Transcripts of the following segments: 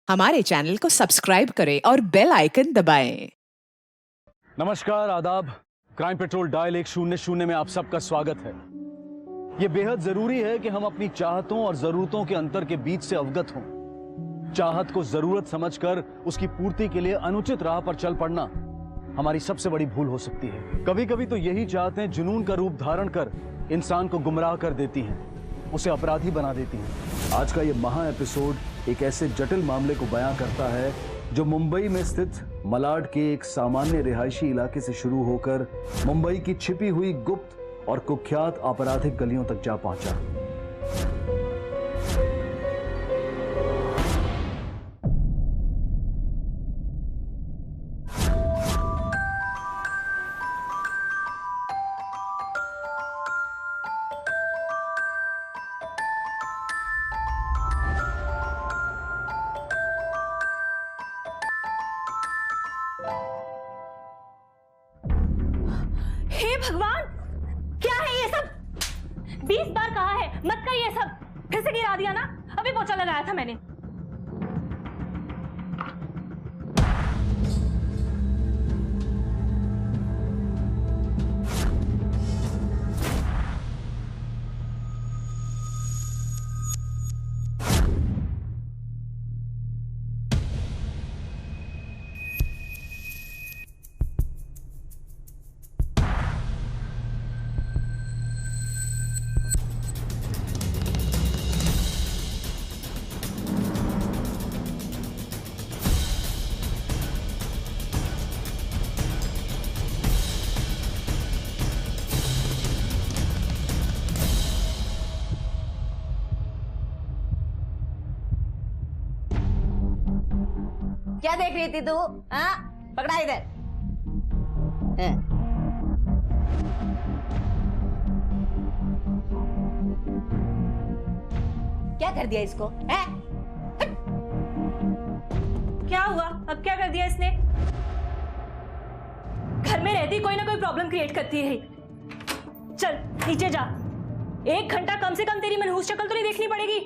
हमारे चैनल को सब्सक्राइब करें और बेल आइकन दबाएं। नमस्कार, आदाब। क्राइम पेट्रोल डायल 100 में आप सबका स्वागत है। यह बेहद जरूरी है कि हम अपनी चाहतों और जरूरतों के अंतर के बीच से अवगत हों। चाहत को जरूरत समझकर उसकी पूर्ति के लिए अनुचित राह पर चल पड़ना हमारी सबसे बड़ी भूल हो सकती है। कभी कभी तो यही चाहतें जुनून का रूप धारण कर इंसान को गुमराह कर देती हैं, उसे अपराधी बना देती हैं। आज का यह महा एपिसोड एक ऐसे जटिल मामले को बयां करता है जो मुंबई में स्थित मलाड के एक सामान्य रिहायशी इलाके से शुरू होकर मुंबई की छिपी हुई गुप्त और कुख्यात आपराधिक गलियों तक जा पहुंचा। हे भगवान, क्या है ये सब? 20 बार कहा है मत कर ये सब, फिर से गिरा दिया ना। अभी पोछा लगाया था मैंने। क्या देख रही थी तू? हाँ, पकड़ा इधर। क्या कर दिया इसको? हैं? क्या हुआ? अब क्या कर दिया इसने? घर में रहती कोई ना कोई प्रॉब्लम क्रिएट करती रही। चल नीचे जा, 1 घंटा कम से कम तेरी मनहूस शक्ल तो नहीं देखनी पड़ेगी।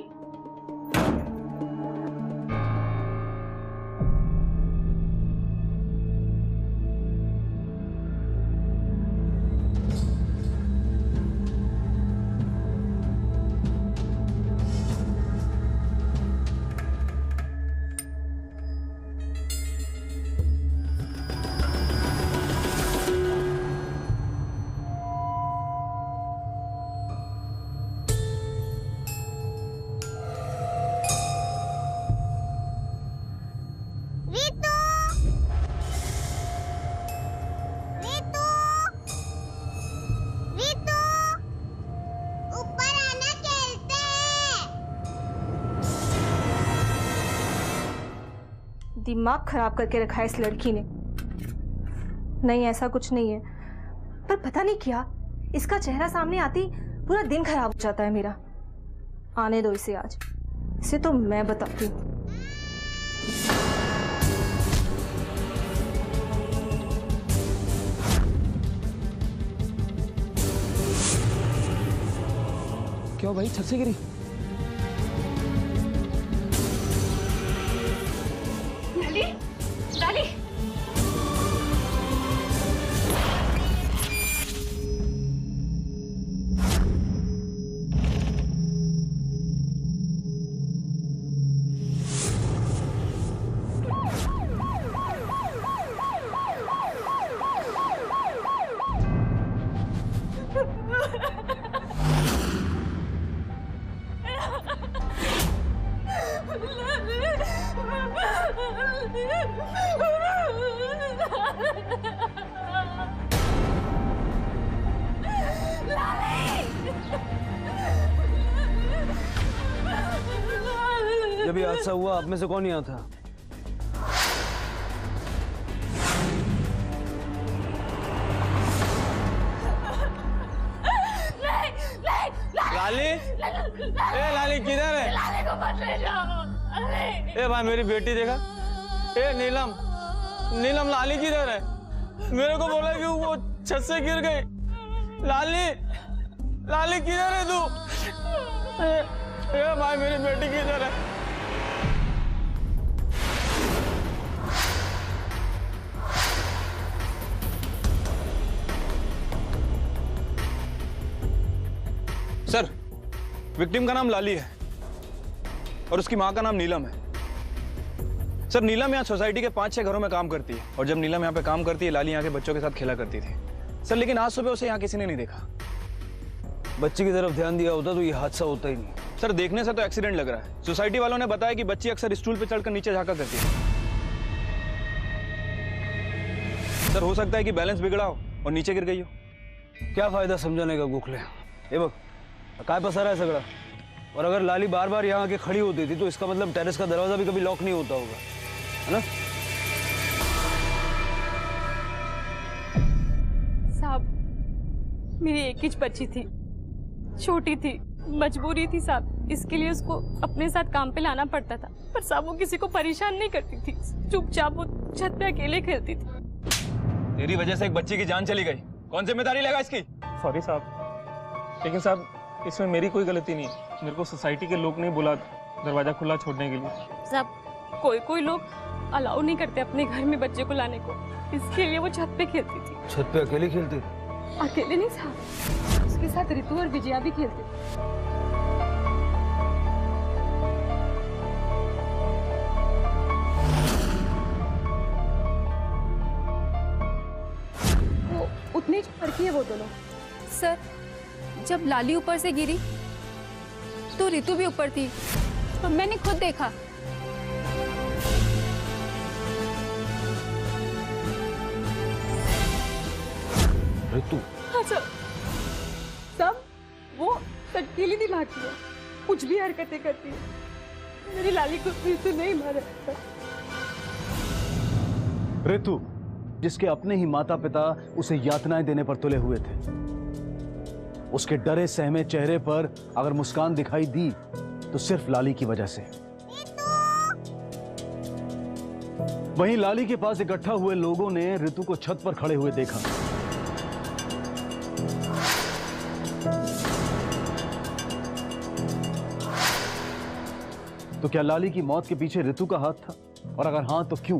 दिमाग खराब करके रखा है इस लड़की ने। नहीं, ऐसा कुछ नहीं है, पर पता नहीं क्या इसका चेहरा सामने आती पूरा दिन खराब हो जाता है मेरा। आने दो इसे, आज इसे तो मैं बताती हूँ। क्यों भाई, छत से गिरी? लाली, लाली। जब ये हादसा हुआ आप में से कौन यहाँ था? लाली, ए लाली किधर है? लाली को मत ले जाओ। ए भाई, मेरी बेटी देखा? ए नीलम, नीलम, लाली किधर है? मेरे को बोला कि वो छत से गिर गई। लाली, लाली किधर है तू? ए भाई, मेरी बेटी किधर है? विक्टिम का नाम लाली है और उसकी माँ का नाम नीलम है। सर नीलम यहाँ सोसाइटी के 5-6 घरों में काम करती है और जब नीलम यहाँ पे काम करती है लाली यहाँ के बच्चों के साथ खेला करती थी। सर लेकिन आज सुबह उसे यहाँ किसी ने नहीं देखा। बच्ची की तरफ ध्यान दिया होता तो ये हादसा होता ही नहीं। सर देखने से तो एक्सीडेंट लग रहा है। सोसाइटी वालों ने बताया कि बच्ची अक्सर स्टूल पे चढ़कर नीचे झांका करती है। सर हो सकता है कि बैलेंस बिगड़ा हो और नीचे गिर गई हो। क्या फायदा समझाने का गोखले, ये बक काय पसारा है सगड़ा। और अगर लाली बार बार यहाँ आके खड़ी होती थी तो इसका मतलब टेरेस का दरवाजा भी कभी लॉक नहीं होता होगा, है ना? साहब मेरी एक ही बच्ची थी, छोटी थी, मजबूरी थी साहब, इसके लिए उसको अपने साथ काम पे लाना पड़ता था। पर साहब वो किसी को परेशान नहीं करती थी, चुपचाप वो छत पे अकेले खेलती थी। तेरी वजह से एक बच्ची की जान चली गई, कौन जिम्मेदारी लेगा इसकी? सॉरी साहब, लेकिन साहब इसमें मेरी कोई गलती नहीं है। मेरे को सोसाइटी के लोग नहीं बुला दरवाजा खुला छोड़ने के लिए। साहब कोई लोग अलाउ नहीं करते अपने घर में बच्चे को लाने को, इसके लिए वो छत पे खेलती थी। छत पे अकेले खेलती थी? अकेले नहीं साहब, उसके साथ रितु और विजया भी खेलते थे। वो उतनी फर्की है वो दोनों। सर जब लाली ऊपर से गिरी तो रितु भी ऊपर थी, तो मैंने खुद देखा। रितु? हाँ सर, सब वो तटकीली दिमाग की है, कुछ भी हरकतें करती है। मेरी लाली को रितु नहीं मारा। रितु जिसके अपने ही माता पिता उसे यातनाएं देने पर तुले हुए थे, उसके डरे सहमे चेहरे पर अगर मुस्कान दिखाई दी तो सिर्फ लाली की वजह से। वहीं लाली के पास इकट्ठा हुए लोगों ने रितु को छत पर खड़े हुए देखा। तो क्या लाली की मौत के पीछे रितु का हाथ था? और अगर हां तो क्यों?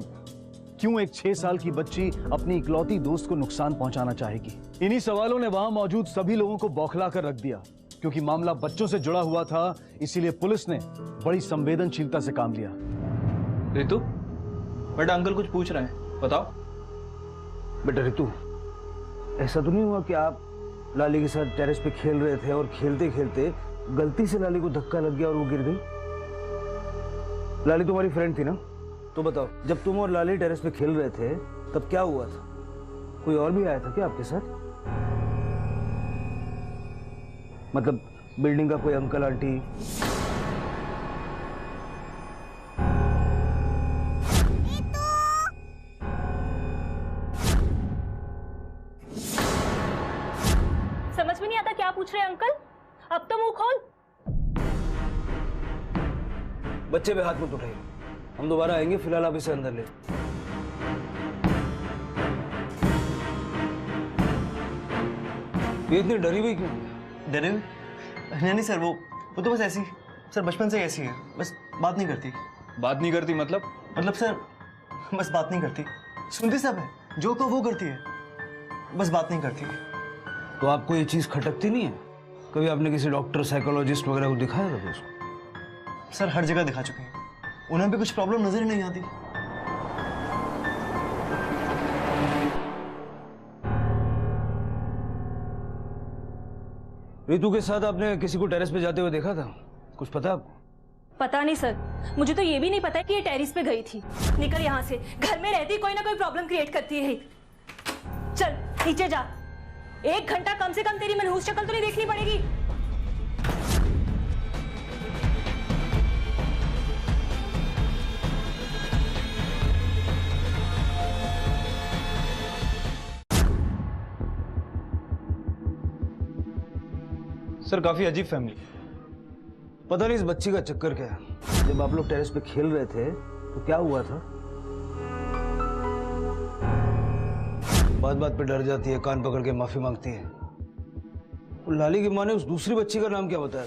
क्यों एक 6 साल की बच्ची अपनी इकलौती दोस्त को नुकसान पहुंचाना चाहेगी? इन्हीं सवालों ने वहां मौजूद सभी लोगों को बौखला कर रख दिया। क्योंकि मामला बच्चों से जुड़ा हुआ था, इसीलिए पुलिस ने बड़ी संवेदनशीलता से काम लिया। रितु, बेटा अंकल कुछ पूछ रहे हैं, बताओ। बेटा रितु, ऐसा तो नहीं हुआ कि आप लाली के साथ टेरेस पे खेल रहे थे और खेलते खेलते गलती से लाली को धक्का लग गया और वो गिर गई? लाली तुम्हारी फ्रेंड थी ना? तो बताओ, जब तुम और लाली टेरेस पे खेल रहे थे तब क्या हुआ था? कोई और भी आया था क्या आपके साथ? मतलब बिल्डिंग का कोई अंकल आंटी? समझ में नहीं आता क्या पूछ रहे हैं अंकल, अब तो मुंह खोल। बच्चे पे हाथ मत उठाइए, हम दोबारा आएंगे, फिलहाल आप इसे अंदर ले। ये इतनी डरी हुई क्यों? डरे हुए? नहीं सर, वो तो बस ऐसी, सर बचपन से ऐसी है, बस बात नहीं करती। बात नहीं करती मतलब सर बस बात नहीं करती, सुनती सब है, जो को वो करती है, बस बात नहीं करती। तो आपको ये चीज खटकती नहीं है? कभी आपने किसी डॉक्टर, साइकोलॉजिस्ट वगैरह को दिखाया था उसको? सर हर जगह दिखा चुके हैं, उन्हें भी कुछ प्रॉब्लम नजर ही नहीं आती। रितु के साथ आपने किसी को टेरेस पे जाते हुए देखा था? कुछ पता आपको? पता नहीं सर, मुझे तो ये भी नहीं पता कि ये टेरिस पे गई थी। निकल यहाँ से, घर में रहती कोई ना कोई प्रॉब्लम क्रिएट करती है। चल नीचे जा, 1 घंटा कम से कम तेरी मनहूस शक्ल तो नहीं देखनी पड़ेगी। सर काफी अजीब फैमिली। पता नहीं इस बच्ची का चक्कर क्या है। जब आप लोग टेरेस पे खेल रहे थे तो क्या हुआ था? बात बात पे डर जाती है, कान पकड़ के माफी मांगती है। और लाली की माँ ने उस दूसरी बच्ची का नाम क्या बताया?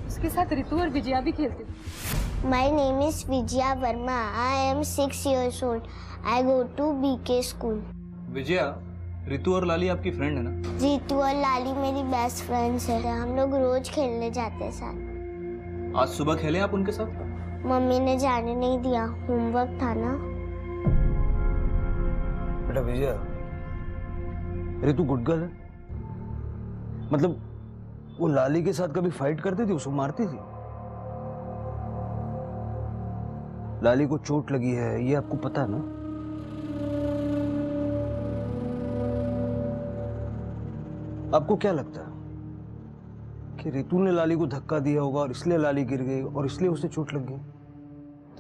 उसके साथ रितु और विजया भी खेलती थी। My name is Vijaya Verma. I am 6 years old. I go to BK school. Vijaya, Ritu और लाली आपकी फ्रेंड है ना? रितु और लाली मेरी बेस्ट फ्रेंड्स है, हम लोग रोज खेलने जाते हैं साथ। आज सुबह खेले आप उनके साथ? मम्मी ने जाने नहीं दिया, होमवर्क था ना। बेटा विजय, रितु गुड गर्ल है। मतलब वो लाली के साथ कभी फाइट करती थी, उसको मारती थी? लाली को चोट लगी है, ये आपको पता है ना? आपको क्या लगता है कि रितु ने लाली को धक्का दिया होगा और इसलिए लाली गिर गई और इसलिए उसे चोट लग गई?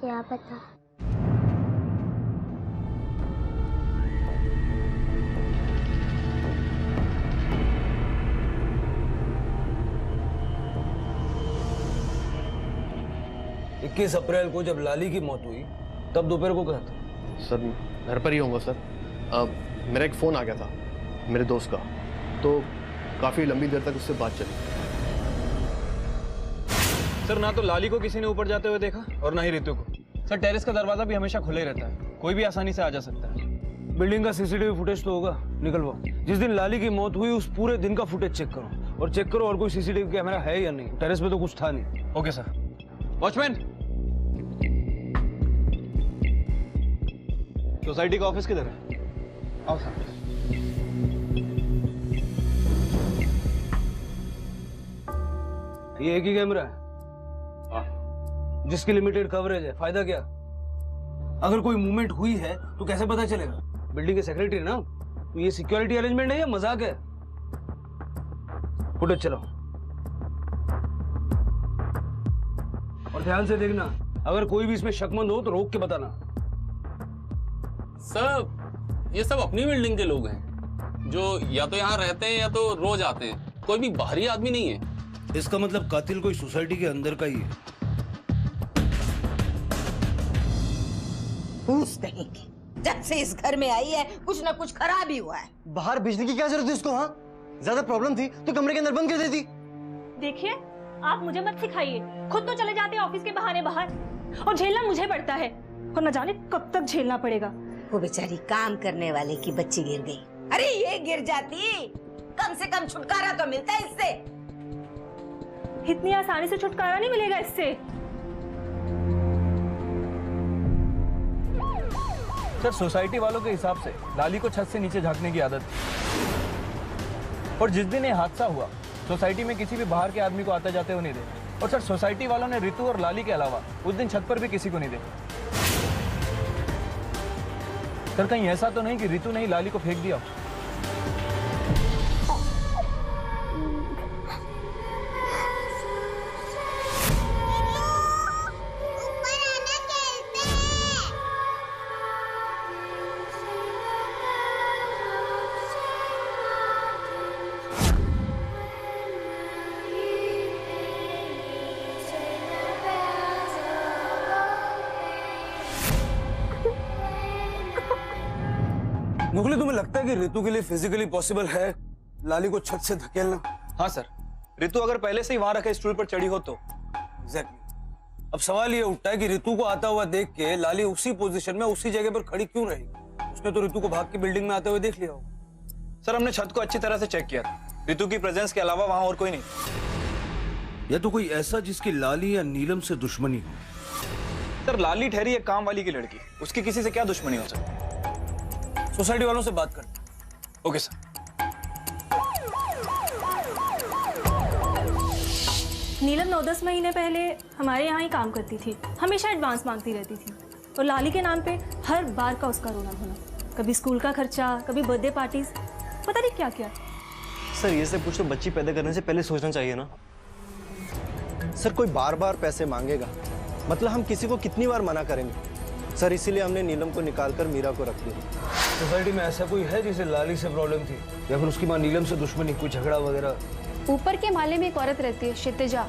क्या पता। इक्कीस अप्रैल को जब लाली की मौत हुई तब दोपहर को कहा था? सर घर पर ही होऊंगा सर। मेरा एक फ़ोन आ गया था मेरे दोस्त का, तो काफ़ी लंबी देर तक उससे बात चली। सर ना तो लाली को किसी ने ऊपर जाते हुए देखा और ना ही रितु को। सर टेरेस का दरवाजा भी हमेशा खुला ही रहता है, कोई भी आसानी से आ जा सकता है। बिल्डिंग का सीसीटीवी फुटेज तो होगा, निकलवाओ। जिस दिन लाली की मौत हुई उस पूरे दिन का फुटेज चेक करो और चेक करो और कोई सीसीटीवी कैमरा है या नहीं। टेरेस पे तो कुछ था नहीं। Okay sir. वॉचमैन, सोसाइटी का ऑफिस किधर है? आओ सर। ये एक ही कैमरा है जिसकी लिमिटेड कवरेज है। फायदा क्या? अगर कोई मूवमेंट हुई है तो कैसे पता चलेगा? बिल्डिंग के सेक्रेटरी है ना, तो ये सिक्योरिटी अरेंजमेंट है या मजाक है? फुटेज चलाओ और ध्यान से देखना, अगर कोई भी इसमें शकमंद हो तो रोक के बताना। सर ये सब अपनी बिल्डिंग के लोग हैं जो या तो यहाँ रहते हैं या तो रोज आते हैं, कोई भी बाहरी आदमी नहीं है। इसका मतलब कातिल कोई सोसाइटी के अंदर का ही है। घूस कहीं की, जब से इस घर में आई है कुछ ना कुछ खराब ही हुआ है। बाहर भेजने की क्या जरूरत थी उसको? हाँ, ज्यादा प्रॉब्लम थी तो कमरे के अंदर बंद कर देती। देखिए आप मुझे मत सिखाइए, खुद तो चले जाते हैं ऑफिस के बहाने बाहर और झेलना मुझे पड़ता है और न जाने कब तक झेलना पड़ेगा। वो बेचारी काम करने वाले की बच्ची गिर गई। अरे ये गिर जाती, कम से कम छुटकारा तो मिलता है इससे। इतनी आसानी से छुटकारा नहीं मिलेगा इससे। सर सोसाइटी वालों के हिसाब से लाली को छत से नीचे झांकने की आदत थी और जिस दिन ये हादसा हुआ सोसाइटी में किसी भी बाहर के आदमी को आते जाते हुए नहीं देखा। और सर सोसाइटी वालों ने रितु और लाली के अलावा उस दिन छत पर भी किसी को नहीं देखा। सर कहीं ऐसा तो नहीं कि रितु ने ही लाली को फेंक दिया हो? मुगले, तुम्हें लगता है कि रितु के लिए फिजिकली पॉसिबल है लाली को छत से धकेलना? हाँ सर, रितु अगर पहले से ही वहां रखे स्टूल पर चढ़ी हो तो। एग्जैक्टली। अब सवाल ये उठता है कि रितु को आता हुआ देख के लाली उसी पोजीशन में उसी जगह पर खड़ी क्यों रही? उसने तो रितु को भाग के बिल्डिंग में आते हुए देख लिया होगा। सर हमने छत को अच्छी तरह से चेक किया था, रितु की प्रेजेंस के अलावा वहां और कोई नहीं। या तो कोई ऐसा जिसकी लाली या नीलम से दुश्मनी हो। सर लाली ठहरी एक काम वाली की लड़की, उसकी किसी से क्या दुश्मनी हो सकती? सोसाइटी वालों से बात करते। Okay sir. नीलम 9-10 महीने पहले हमारे यहाँ ही काम करती थी, हमेशा एडवांस मांगती रहती थी और लाली के नाम पे हर बार का उसका रोना धोना, कभी स्कूल का खर्चा, कभी बर्थडे पार्टीज, पता नहीं क्या क्या। सर ये सब कुछ तो बच्ची पैदा करने से पहले सोचना चाहिए ना। सर कोई बार बार पैसे मांगेगा, मतलब हम किसी को कितनी बार मना करेंगे? सर इसीलिए हमने नीलम को निकालकर मीरा को रख दिया। सोसाइटी में ऐसा कोई है जिसे लाली से प्रॉब्लम थी या फिर उसकी माँ नीलम से दुश्मनी, कोई झगड़ा वगैरह? ऊपर के माले में एक औरत रहती है क्षितिजा,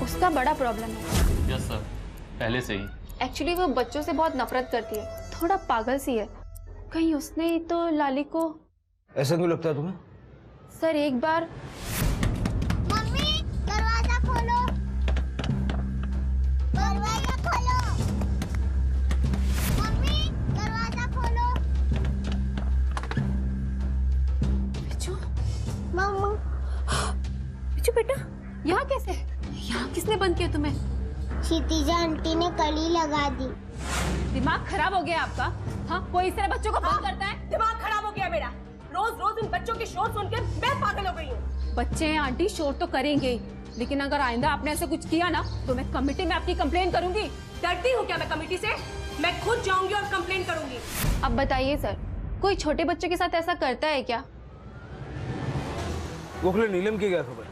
उसका बड़ा प्रॉब्लम है। यस सर, पहले से ही। एक्चुअली वो बच्चों से बहुत नफरत करती है, थोड़ा पागल सी है। कहीं उसने ही तो लाली को। ऐसा क्यों लगता है तुम्हें? सर एक बार। मम्मी दरवाजा खोलो, दरवाजा खोलो, मम्मी दरवाजा खोलो। बिच्छू, मम्मा, बिच्छू बेटा यहाँ कैसे? यहाँ किस किसने बंद किया तुम्हें? क्षितिजा आंटी ने कली लगा दी। दिमाग खराब हो गया आपका? हाँ, कोई इस तरह बच्चों को बंद करता है? दिमाग खराब हो गया मेरा। रोज रोज इन बच्चों की शोर सुन के मैं पागल हो गई हूँ। बच्चे हैं आंटी, शोर तो करेंगे, लेकिन अगर आइंदा आपने ऐसा कुछ किया ना तो मैं कमेटी में आपकी कंप्लेन करूंगी। डरती हूँ क्या मैं कमेटी से? मैं खुद जाऊंगी और कंप्लेन करूंगी। अब बताइए सर, कोई छोटे बच्चों के साथ ऐसा करता है क्या? गोखले, नीलम की क्या खबर?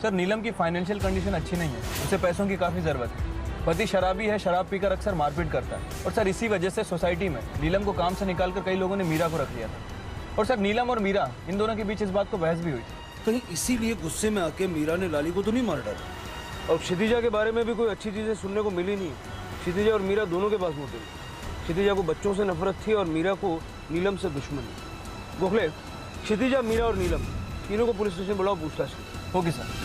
सर, नीलम की फाइनेंशियल कंडीशन अच्छी नहीं है, उसे पैसों की काफी जरूरत है। पति शराबी है, शराब पीकर अक्सर मारपीट करता है, और सर इसी वजह से सोसाइटी में नीलम को काम से निकालकर कई लोगों ने मीरा को रख लिया था। और सर नीलम और मीरा, इन दोनों के बीच इस बात को बहस भी हुई थी। कहीं इसीलिए गुस्से में आके मीरा ने लाली को तो नहीं मार डाला? और क्षितिजा के बारे में भी कोई अच्छी चीजें सुनने को मिली नहीं। क्षितिजा और मीरा दोनों के पास मोटिव। क्षितिजा को बच्चों से नफरत थी और मीरा को नीलम से दुश्मनी। गोखले, क्षितिजा, मीरा और नीलम तीनों को पुलिस स्टेशन बुलाओ, पूछताछ की। Okay sir.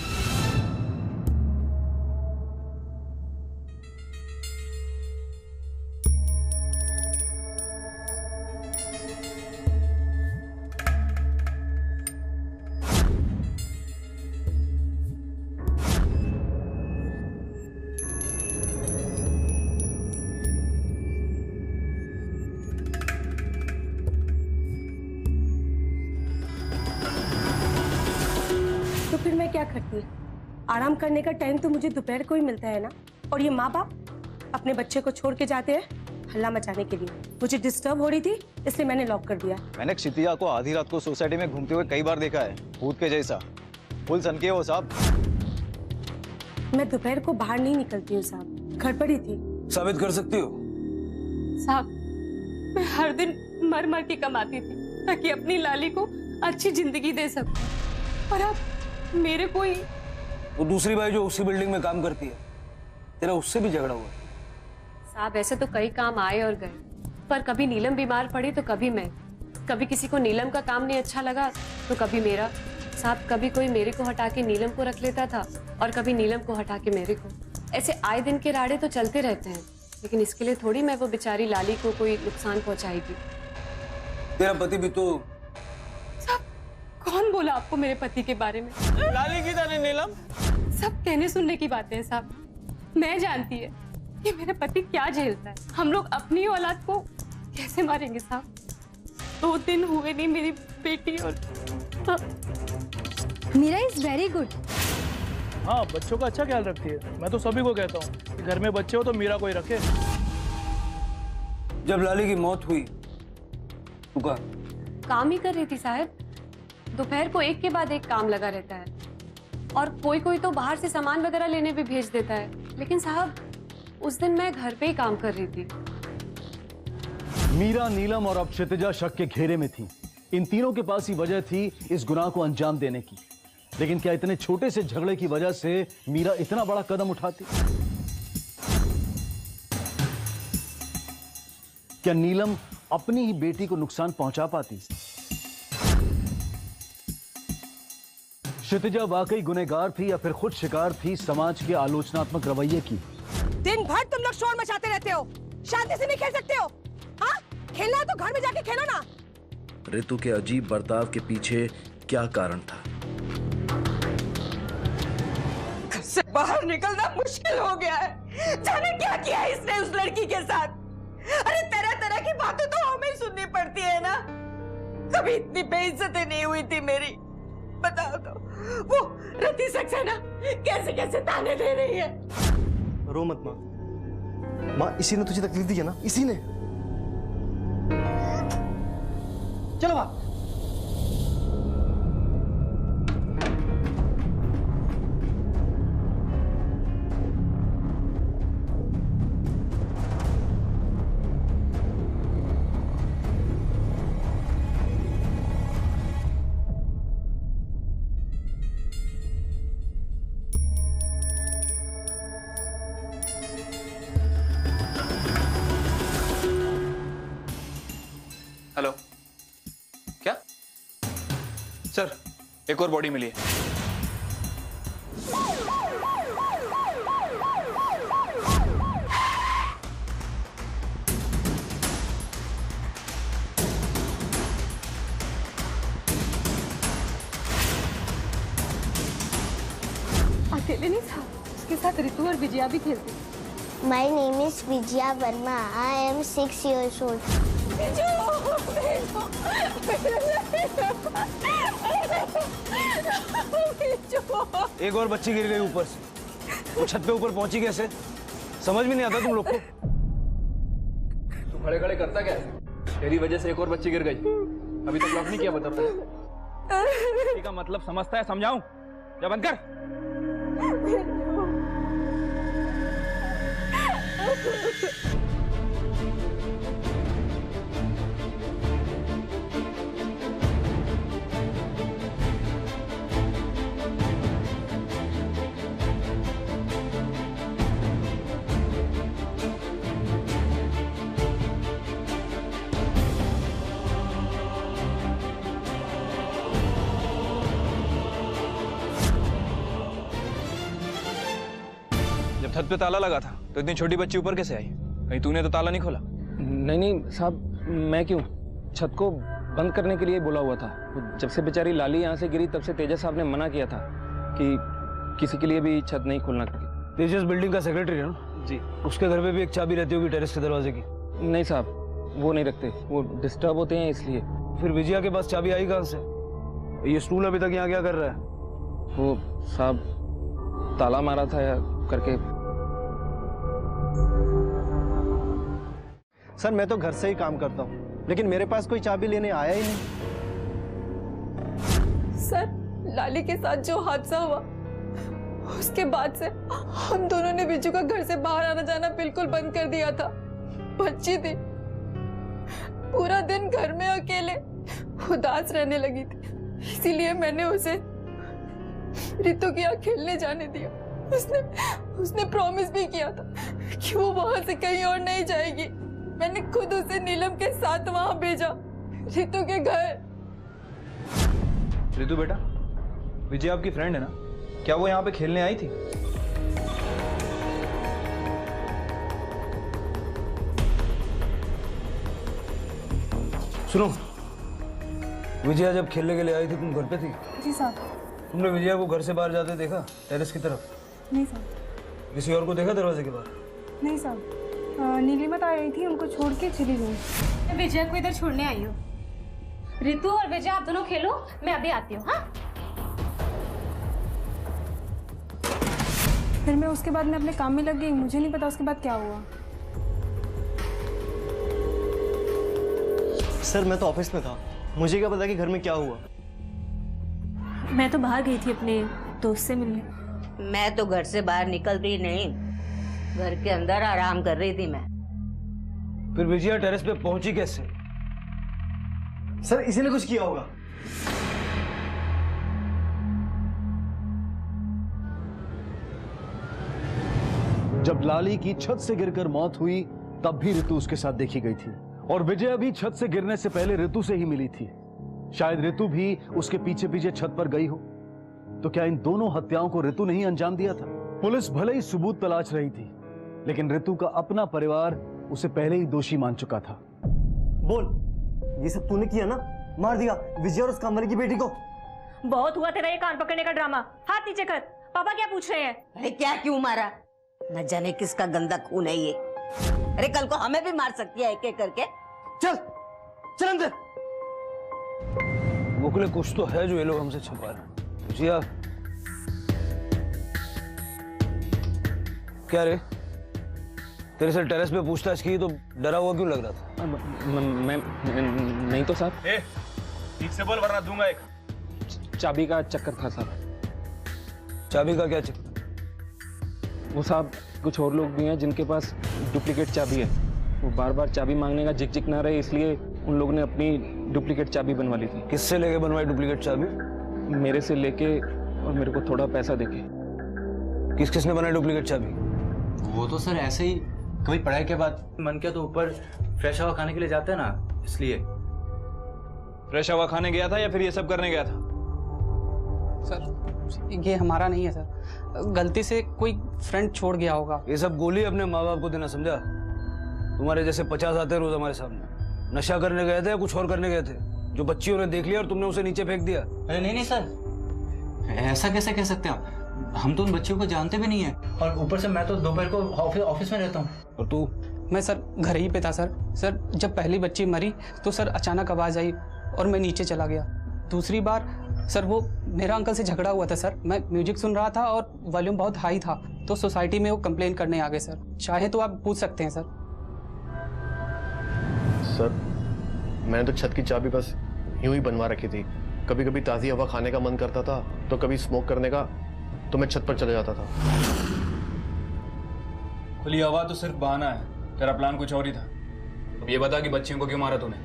तो फिर मैं क्या करती? आराम करने का टाइम तो मुझे दोपहर को ही मिलता है ना। और ये माँ बाप अपने बच्चे को छोड़ के जाते हैं हल्ला मचाने के लिए। मुझे डिस्टर्ब हो रही थी, इसलिए मैंने लॉक कर दिया। मैंने क्षितिजा को आधी रात को सोसाइटी में घूमते हुए कई बार देखा है, भूत के जैसा। फुल सनकी है वो साहब। मैं दोपहर को बाहर नहीं निकलती हूँ साहब, घर पर ही थी। साबित कर सकती हो? साहब, मैं हर दिन मर मर के कमाती थी ताकि अपनी लाली को अच्छी जिंदगी दे सकूं। और अब मेरे कोई वो दूसरी भाई जो उसी बिल्डिंग में काम करती है, तेरा उससे भी झगड़ा हुआ? साहब, ऐसे तो कई काम आए और गए, पर कभी नीलम बीमार पड़ी तो कभी मैं, कभी किसी को नीलम का काम नहीं अच्छा लगा तो कभी मेरा। साहब, कभी कोई मेरे को हटा के नीलम को रख लेता था और कभी नीलम को हटा के मेरे को। ऐसे आए दिन के राड़े तो चलते रहते हैं, लेकिन इसके लिए थोड़ी मैं वो बेचारी लाली को कोई नुकसान पहुंचाएगी। तेरा पति भी तो। कौन बोला आपको मेरे पति के बारे में? लाली की तरह नीलम। सब कहने सुनने की बातें हैं साहब। मैं जानती है कि मेरा पति क्या झेलता है। हम लोग अपनी औलाद को कैसे मारेंगे साहब? 2 दिन हुए नहीं मेरी बेटी और मीरा इज वेरी गुड। हाँ, बच्चों का अच्छा ख्याल रखती है। मैं तो सभी को कहता हूँ कि घर में बच्चे हो तो मीरा को ही रखे। जब लाली की मौत हुई तू कहा? काम ही कर रही थी साहब। दोपहर को एक के बाद एक काम लगा रहता है, और कोई कोई तो बाहर से सामान वगैरह लेने भी भेज देता है। लेकिन साहब, उस दिन मैं घर पे ही काम कर रही थी। मीरा, नीलम और अब क्षितिजा शक के घेरे में थी। इन तीनों के पास ही वजह थी इस गुनाह को अंजाम देने की। लेकिन क्या इतने छोटे से झगड़े की वजह से मीरा इतना बड़ा कदम उठाती? क्या नीलम अपनी ही बेटी को नुकसान पहुंचा पाती? क्षितिजा वाकई गुनहगार थी या फिर खुद शिकार थी समाज के आलोचनात्मक रवैये की? दिन भर तुम लोग शोर मचाते रहते हो, शांति से नहीं खेल सकते हो? हाँ, खेलना है तो घर में जाके खेलो ना। ऋतु के अजीब बर्ताव के पीछे क्या कारण था? घर से बाहर निकलना मुश्किल हो गया है। जाने क्या किया है इसने उस लड़की के साथ? अरे तरह तरह की बातें तो हमें सुननी पड़ती है ना। कभी इतनी बेइज्जती नहीं हुई थी मेरी। बताओ तो, वो रति सक्सेना कैसे कैसे ताने दे रही है। रो मत माँ। माँ, इसी ने तुझे तकलीफ दी है ना, इसी ने। चलो माँ। हेलो, क्या सर? एक और बॉडी मिली है। अकेले नहीं था, उसके साथ रितु और विजया भी खेलती। My name is Vijaya Verma. I am 6 years old. एक और बच्ची गिर गई ऊपर से, वो छत पे ऊपर पहुंची कैसे, समझ में नहीं आता तुम लोग को। तू खड़े खड़े करता क्या है? तेरी वजह से एक और बच्ची गिर गई, अभी तक लॉक नहीं किया बता रहा। का मतलब समझता है, समझाऊं? जा बंद कर। जब छत पे ताला लगा था तो इतनी छोटी बच्ची ऊपर कैसे आई? कहीं तूने तो ताला नहीं खोला? नहीं साहब, मैं क्यों, छत को बंद करने के लिए बोला हुआ था। जब से बेचारी लाली यहाँ से गिरी तब से तेजस साहब ने मना किया था कि किसी के लिए भी छत नहीं खोलना करके। तेजस बिल्डिंग का सेक्रेटरी है ना जी, उसके घर पे भी एक चाबी रहती होगी टेरेस के दरवाजे की। नहीं साहब, वो नहीं रखते, वो डिस्टर्ब होते हैं इसलिए। फिर विजया के पास चाबी आई कहाँ से? ये स्टूल अभी तक यहाँ क्या कर रहा है? वो साहब ताला मारा था या करके। सर मैं तो घर से ही काम करता हूँ, लेकिन मेरे पास कोई चाबी लेने आया ही नहीं। सर, लाली के साथ जो हादसा हुआ उसके बाद से हम दोनों ने बिजू का घर से बाहर आना जाना बिल्कुल बंद कर दिया था। बच्ची थी, पूरा दिन घर में अकेले उदास रहने लगी थी, इसीलिए मैंने उसे रितु के यहाँ खेलने जाने दिया। उसने प्रॉमिस भी किया था कि वो वहां से कहीं और नहीं जाएगी। मैंने खुद उसे नीलम के साथ वहां भेजा, रितु के घर। रितु बेटा, विजय आपकी फ्रेंड है ना? क्या वो यहाँ पे खेलने आई थी? सुनो, विजया जब खेलने के लिए आई थी तुम घर पे थी? जी साहब। तुमने विजया को घर से बाहर जाते देखा टेरेस की तरफ? नहीं साहब। किसी और को देखा दरवाजे के बाहर? नहीं साहब, नीलिमा तो आई थी, उनको छोड़ के चली गई। मैं विजय को इधर छोड़ने आई हूँ। रितु और विजय आप दोनों खेलो, मैं अभी आती हूँ। हाँ, फिर मैं उसके बाद में अपने काम में लग गई, मुझे नहीं पता उसके बाद क्या हुआ। सर मैं तो ऑफिस में था, मुझे क्या पता कि घर में क्या हुआ। मैं तो बाहर गई थी अपने दोस्त से मिलने। मैं तो घर से बाहर निकलती नहीं, घर के अंदर आराम कर रही थी मैं। फिर विजया टेरेस पे पहुंची कैसे? सर इसी ने कुछ किया होगा। जब लाली की छत से गिरकर मौत हुई तब भी ऋतु उसके साथ देखी गई थी, और विजया भी छत से गिरने से पहले ऋतु से ही मिली थी। शायद ऋतु भी उसके पीछे पीछे छत पर गई हो। तो क्या इन दोनों हत्याओं को ऋतु ने ही अंजाम दिया था? पुलिस भले ही सबूत तलाश रही थी, लेकिन ऋतु का अपना परिवार उसे पहले ही दोषी मान चुका था। बोल, ये सब तूने किया ना? मार दिया विजय और उस कामवाली की बेटी को। बहुत हुआ तेरा ये कान पकड़ने का ड्रामा। हाथ नीचे कर। पापा क्या पूछ रहे हैं? अरे क्या क्यों मारा? न जाने किसका गंदा खून है ये। अरे कल को हमें भी मार सकती है एक एक करके। चल चल अंदर। गोखले कुछ तो है जो ये लोग हमसे छुपा रहे हैं। विजया, क्या रे, तेरे से टेरेस पे पूछताछ की तो डरा हुआ क्यों लग रहा था? मैं नहीं तो साहब। ठीक से बोल वरना दूंगा एक। चाबी का चक्कर था साहब। चाबी का क्या चक्कर? वो साहब कुछ और लोग भी हैं जिनके पास डुप्लीकेट चाबी है। वो बार बार चाबी मांगने का झिक ना रहे, इसलिए उन लोगों ने अपनी डुप्लीकेट चाबी बनवा ली थी। किससे लेके बनवाई डुप्लीकेट चाबी? मेरे से लेके और मेरे को थोड़ा पैसा देके। किसने बनाई डुप्लीकेट चाबी? वो तो सर ऐसे ही कभी पढ़ाई के बाद मन किया तो ऊपर फ्रेश हवा खाने के लिए जाते हैं ना, इसलिए। फ्रेश हवा खाने गया था या फिर ये सब करने गया था? सर ये हमारा नहीं है सर, गलती से कोई फ्रेंड छोड़ गया होगा। ये सब गोली अपने माँ बाप को देना समझा? तुम्हारे जैसे 50 आते रोज हमारे सामने। नशा करने गए थे या कुछ और करने गए थे? जो बच्चियों ने देख लिया और तुमने उसे नीचे फेंक दिया। अरे नहीं सर, ऐसा कैसे कह सकते हैं आप? हम तो उन बच्चियों को जानते भी नहीं है। और ऊपर से मैं तो दोपहर को ऑफिस में रहता हूँ। और तू? मैं सर घर ही पे था सर। सर जब पहली बच्ची मरी तो सर अचानक आवाज़ आई और मैं नीचे चला गया। दूसरी बार सर वो मेरा अंकल से झगड़ा हुआ था सर। मैं म्यूजिक सुन रहा था और वॉल्यूम बहुत हाई था, तो सोसाइटी में वो कंप्लेन करने आ गए सर। चाहे तो आप पूछ सकते हैं सर। सर मैंने तो छत की चाबी बस यूं ही बनवा रखी थी। कभी कभी ताज़ी हवा खाने का मन करता था तो कभी स्मोक करने का, तो मैं छत पर चले जाता था। खुली हवा तो सिर्फ बहाना है, तेरा प्लान कुछ और ही था। अब ये बता कि बच्चियों को क्यों मारा तूने?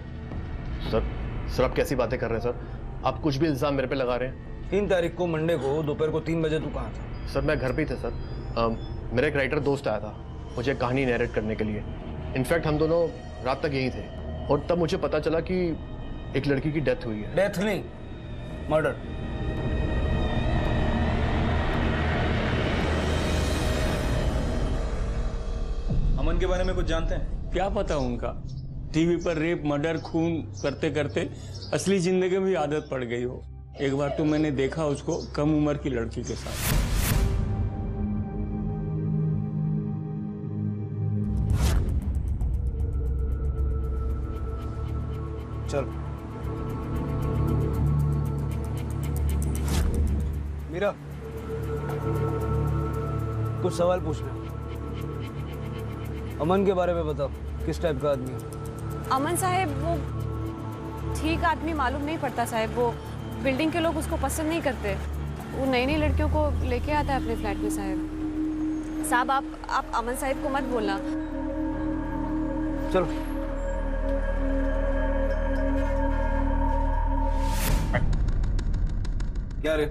सर आप कैसी बातें कर रहे हैं सर? आप कुछ भी इल्जाम मेरे पे लगा रहे हैं। 3 तारीख को मंडे को दोपहर को 3 बजे तू कहाँ था? सर मैं घर पे ही था सर। मेरा एक राइटर दोस्त आया था मुझे कहानी नैरेट करने के लिए। इनफैक्ट हम दोनों रात तक यहीं थे और तब मुझे पता चला कि एक लड़की की डेथ हुई है। डेथ नहीं, मर्डर। अमन के बारे में कुछ जानते हैं? क्या पता उनका? टीवी पर रेप, मर्डर, खून करते करते असली जिंदगी में भी आदत पड़ गई हो। एक बार तो मैंने देखा उसको कम उम्र की लड़की के साथ। चल मीरा, कुछ सवाल पूछना। अमन के बारे में बताओ, किस टाइप का आदमी है? अमन साहब वो ठीक आदमी मालूम नहीं पड़ता साहब। वो बिल्डिंग के लोग उसको पसंद नहीं करते। वो नई नई लड़कियों को लेके आता है अपने फ्लैट में साहब। साहब आप अमन साहब को मत बोलना। चलो क्या रे,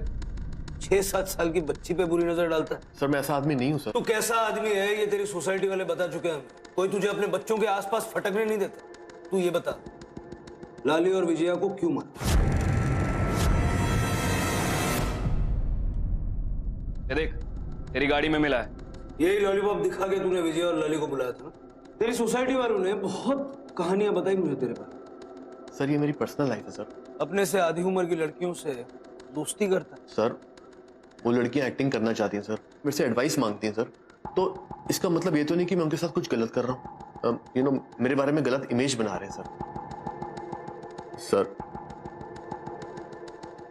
6-7 साल की बच्ची पे बुरी नजर डालता है? सर मैं ऐसा आदमी नहीं हूँ सर। तू कैसा आदमी है ये तेरी सोसाइटी वाले बता चुके हैं। कोई तुझे अपने बच्चों के आसपास फटकने नहीं देता। तू ये बता, लाली और विजया को क्यों मारा? ये देख, तेरी गाड़ी में मिला है। यही लॉलीपॉप दिखा के तूने विजय और लाली को बुलाया था ना? तेरी सोसाइटी वालों ने बहुत कहानियां बताई मुझे तेरे बारे। सर ये मेरी पर्सनल लाइफ है सर। अपने से आधी उम्र की लड़कियों से दोस्ती करता है? सर वो लड़कियां एक्टिंग करना चाहती हैं सर, मेरे से एडवाइस मांगती हैं सर। तो इसका मतलब ये तो नहीं कि मैं उनके साथ कुछ गलत कर रहा हूँ। मेरे बारे में गलत इमेज बना रहे हैं सर।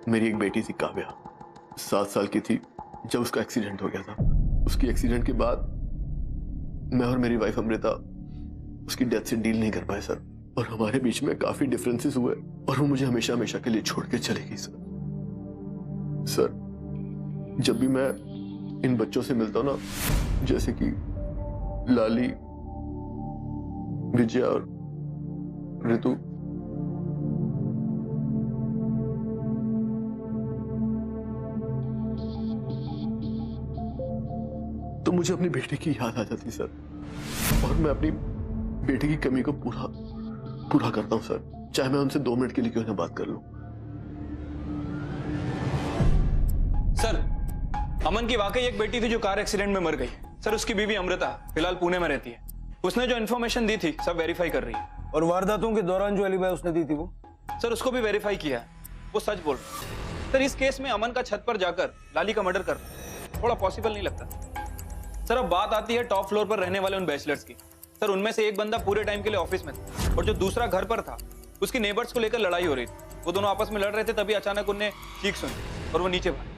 मेरी एक बेटी थी काव्या, 7 साल की थी जब उसका एक्सीडेंट हो गया था। उसकी एक्सीडेंट के बाद मैं और मेरी वाइफ अमृता उसकी डेथ से डील नहीं कर पाए सर, और हमारे बीच में काफी डिफरेंसेस हुए और वो मुझे हमेशा हमेशा के लिए छोड़ के चली गई सर। जब भी मैं इन बच्चों से मिलता हूं ना, जैसे कि लाली, विजया और ऋतु, तो मुझे अपनी बेटी की याद आ जाती सर, और मैं अपनी बेटी की कमी को पूरा करता हूं सर, चाहे मैं उनसे 2 मिनट के लिए क्यों ना बात कर लूं। सर अमन की वाकई एक बेटी थी जो कार एक्सीडेंट में मर गई सर। उसकी बीवी अमृता फिलहाल पुणे में रहती है। उसने जो इन्फॉर्मेशन दी थी सब वेरीफाई कर रही है। और वारदातों के दौरान जो एलिबाई उसने दी थी वो सर उसको भी वेरीफाई किया है, वो सच बोल रहा। सर इस केस में अमन का छत पर जाकर लाली का मर्डर करना थोड़ा पॉसिबल नहीं लगता सर। अब बात आती है टॉप फ्लोर पर रहने वाले उन बैचलर्स की। सर उनमें से एक बंदा पूरे टाइम के लिए ऑफिस में था और जो दूसरा घर पर था उसकी नेबर्स को लेकर लड़ाई हो रही थी। वो दोनों आपस में लड़ रहे थे, तभी अचानक उनने चीख सुनी और वो नीचे भागे।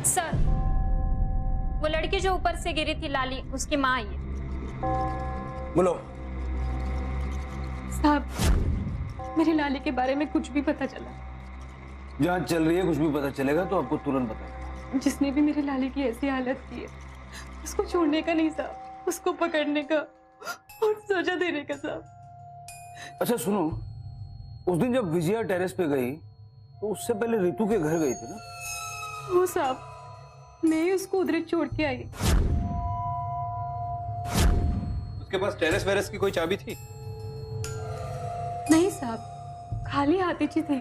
सर वो लड़की जो ऊपर से गिरी थी लाली, उसकी माँ आई है। बोलो साहब, मेरी लाली के बारे में कुछ भी पता चला। जांच चल रही है, कुछ भी पता चलेगा तो आपको तुरंत बताएं। जिसने भी मेरी लाली की ऐसी हालत की है, उसको छोड़ने का नहीं साहब, उसको पकड़ने का और सजा देने का साहब। अच्छा सुनो, उस दिन जब विजया टेरेस पे गई तो उससे पहले रितु के घर गई थी ना? वो साहब मैं ही उसको उधर छोड़ के आई। उसके पास टेरेस वेरेस की कोई चाबी थी? नहीं साहब, खाली हाथी थी।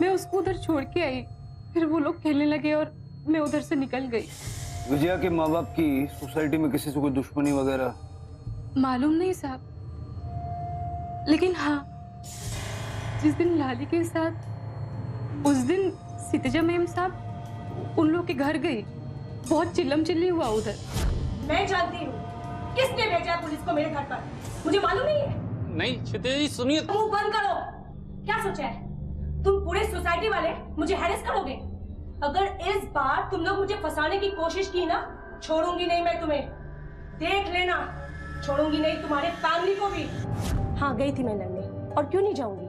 मैं उसको उधर छोड़ के आई, फिर वो लोग खेलने लगे और मैं उधर से निकल गई। विजया के माँ बाप की सोसाइटी में किसी से कोई दुश्मनी वगैरह? मालूम नहीं साहब, लेकिन हाँ जिस दिन लाली के साथ, उस दिन सितजा मैम साहब उन लोग के घर गई बहुत चिल्लम चिल्ली हुआ उधर। मैं जानती हूँ किसने भेजा पुलिस को मेरे घर पर, मुझे मालूम नहीं है। नहीं क्षितिज जी सुनिए। मुंह बंद करो। क्या सोचा है तुम पूरे सोसाइटी वाले मुझे हैरेस करोगे? अगर इस बार तुम लोग मुझे फंसाने की कोशिश की ना, छोड़ूंगी नहीं मैं तुम्हें, देख लेना। छोड़ूंगी नहीं तुम्हारे फैमिली को भी। हाँ गई थी मैं लड़ने, और क्यों नहीं जाऊंगी।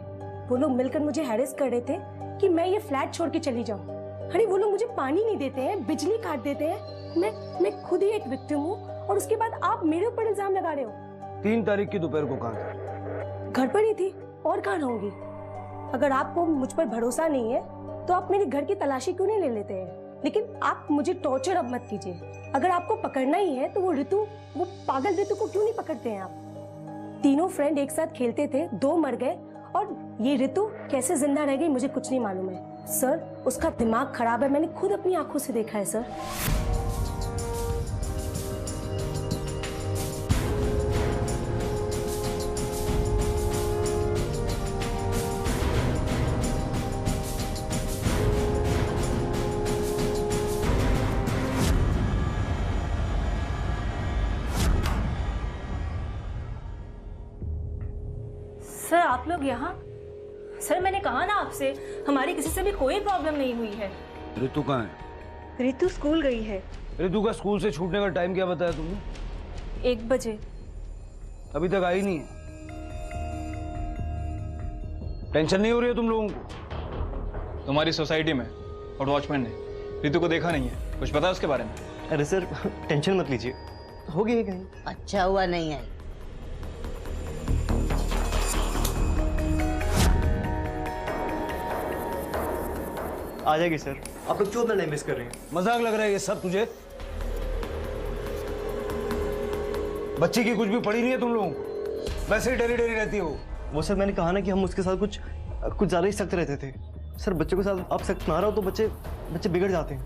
वो लोग मिलकर मुझे हैरेस कर रहे थे कि मैं ये फ्लैट छोड़ के चली जाऊं। अरे वो लोग मुझे पानी नहीं देते हैं, बिजली काट देते हैं। मैं खुद ही एक विक्टिम हूँ, और उसके बाद आप मेरे ऊपर इल्जाम लगा रहे हो। 3 तारीख की दोपहर को कहाँ थे? घर पर ही थी, और कहाँ रहूंगी। अगर आपको मुझ पर भरोसा नहीं है तो आप मेरे घर की तलाशी क्यों नहीं ले लेते हैं? लेकिन आप मुझे टॉर्चर अब मत कीजिए। अगर आपको पकड़ना ही है तो वो पागल ऋतु को क्यों नहीं पकड़ते हैं आप? तीनों फ्रेंड एक साथ खेलते थे, 2 मर गए, और ये ऋतु कैसे जिंदा रह गई मुझे कुछ नहीं मालूम है। सर उसका दिमाग खराब है, मैंने खुद अपनी आंखों से देखा है सर। सर आप लोग यहाँ? सर मैंने कहा ना आपसे, हमारी किसी से भी कोई प्रॉब्लम नहीं हुई है। ऋतु कहाँ है? ऋतु स्कूल गई है। ऋतु का स्कूल से छूटने का टाइम क्या बताया तुमने? 1 बजे। अभी तक आई नहीं है। टेंशन नहीं हो रही है तुम लोगों को? तुम्हारी सोसाइटी में और वॉचमैन ने ऋतु को देखा नहीं है, कुछ पता है उसके बारे में? अरे सर टेंशन मत लीजिए, होगी ही कहीं। अच्छा हुआ नहीं आई। आ जाएगी सर, आप लोग क्यों अपना टाइम वेस्ट कर रहे हैं? मजाक लग रहा है ये सब तुझे? बच्ची की कुछ भी पड़ी नहीं है तुम लोगों को, वैसे ही डरी डरी रहती हो। वो सर मैंने कहा ना कि हम उसके साथ कुछ ज्यादा ही सख्त रहते थे। सर बच्चों के साथ आप सख्त ना रहो तो बच्चे बिगड़ जाते हैं।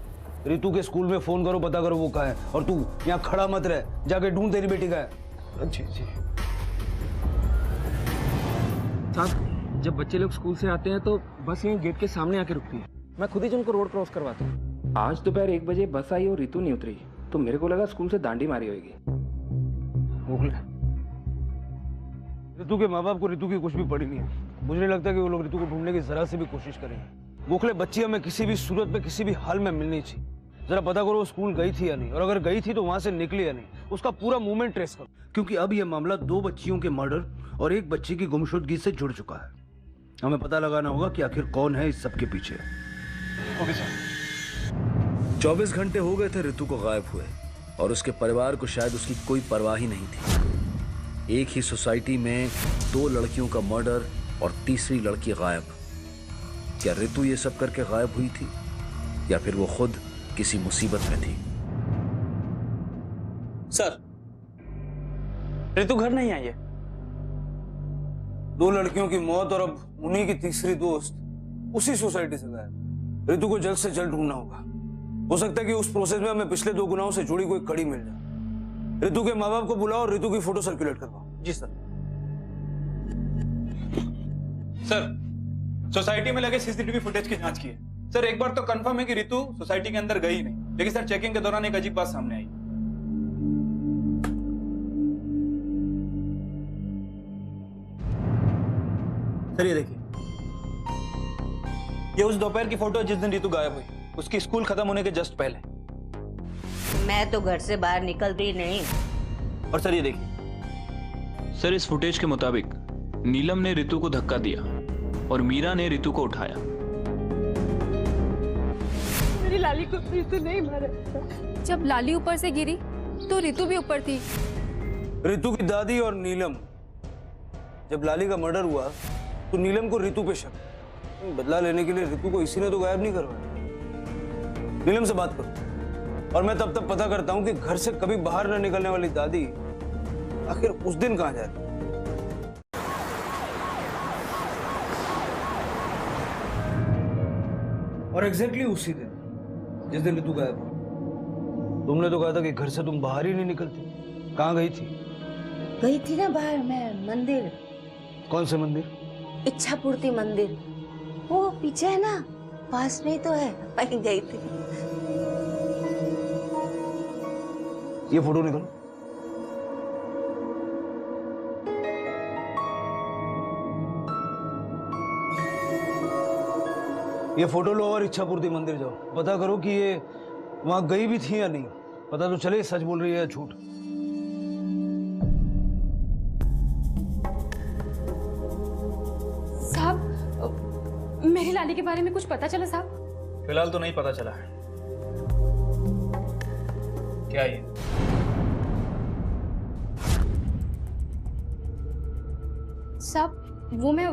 ऋतु के स्कूल में फोन करो, पता करो वो कहाँ है, और तू यहाँ खड़ा मत रह, जाके ढूंढ तेरी बेटी का है। जी जी साहब, जब बच्चे लोग स्कूल से आते हैं तो बस यहीं गेट के सामने आके रुकती है। मैं खुद ही उनको रोड क्रॉस करवाता हूँ। आज दोपहर 1 बजे बस आई और ऋतु नहीं उतरी, तो मेरे को लगा स्कूल से दांडी मारी होगी। ऋतु के माँ बाप को ऋतु की कुछ भी पड़ी नहीं है। मुझे नहीं लगता कि वो लोग ऋतु को ढूंढने की जरा से भी कोशिश करेंगे। गोखले बच्ची हमें किसी भी सूरत में किसी भी हाल में मिलनी चाहिए। जरा पता करो वो स्कूल गई थी या नहीं, और अगर गई थी तो वहां से निकली या नहीं, उसका पूरा मूवमेंट ट्रेस करो। क्योंकि अब यह मामला 2 बच्चियों के मर्डर और 1 बच्ची की गुमशुदगी से जुड़ चुका है। हमें पता लगाना होगा कि आखिर कौन है इस सब के पीछे। Okay sir. 24 घंटे हो गए थे ऋतु को गायब हुए, और उसके परिवार को शायद उसकी कोई परवाह ही नहीं थी। एक ही सोसाइटी में 2 लड़कियों का मर्डर और तीसरी लड़की गायब। क्या ऋतु ये सब करके गायब हुई थी, या फिर वो खुद किसी मुसीबत में थी? सर ऋतु घर नहीं आई है। 2 लड़कियों की मौत और अब उन्हीं की तीसरी दोस्त उसी सोसाइटी से गायब। ऋतु को जल्द से जल्द ढूंढना होगा। हो सकता है कि उस प्रोसेस में हमें पिछले 2 गुनाहों से जुड़ी कोई कड़ी मिल जाए। ऋतु के माँ बाप को बुलाओ और ऋतु की फोटो सर्कुलेट करवाओ। जी सर। सर सोसाइटी में लगे सीसीटीवी फुटेज की जांच की है। सर एक बार तो कंफर्म है कि ऋतु सोसाइटी के अंदर गई नहीं, लेकिन सर चेकिंग के दौरान एक अजीब बात सामने आई। सर ये देखिए, ये उस दोपहर की फोटो है जिस दिन ऋतु गायब हुई, उसकी स्कूल खत्म होने के जस्ट पहले। मैं तो घर से बाहर निकलती नहीं। और सर ये देखिए, सर इस फुटेज के मुताबिक नीलम ने ऋतु को धक्का दिया और मीरा ने ऋतु को उठाया। मेरी लाली को ऋतु नहीं मारा। जब लाली ऊपर से गिरी तो ऋतु भी ऊपर थी। ऋतु की दादी और नीलम, जब लाली का मर्डर हुआ तो नीलम को ऋतु पे शक। बदला लेने के लिए ऋतु को इसी ने तो गायब नहीं करवाया। नीलम से बात करो, और मैं तब तक पता करता हूं कि घर से कभी बाहर न निकलने वाली दादी आखिर उस दिन कहां जाती। और एग्जैक्टली उसी दिन जिस दिन ऋतु गायब हुई। तुमने तो कहा था कि घर से तुम बाहर ही नहीं निकलती। कहां गई थी? गई थी ना बाहर, मैं मंदिर। कौन से मंदिर? इच्छा पूर्ति मंदिर, वो पीछे है ना, पास में ही तो है, वहीं गई थी। ये फोटो निकालो। ये फोटो लो और इच्छापूर्ति मंदिर जाओ, पता करो कि ये वहां गई भी थी या नहीं। पता तो चले सच बोल रही है या झूठ। साहब, मेरी लाली के बारे में कुछ पता चला साहब? फिलहाल तो नहीं पता चला है। क्या ये? साहब, वो मैं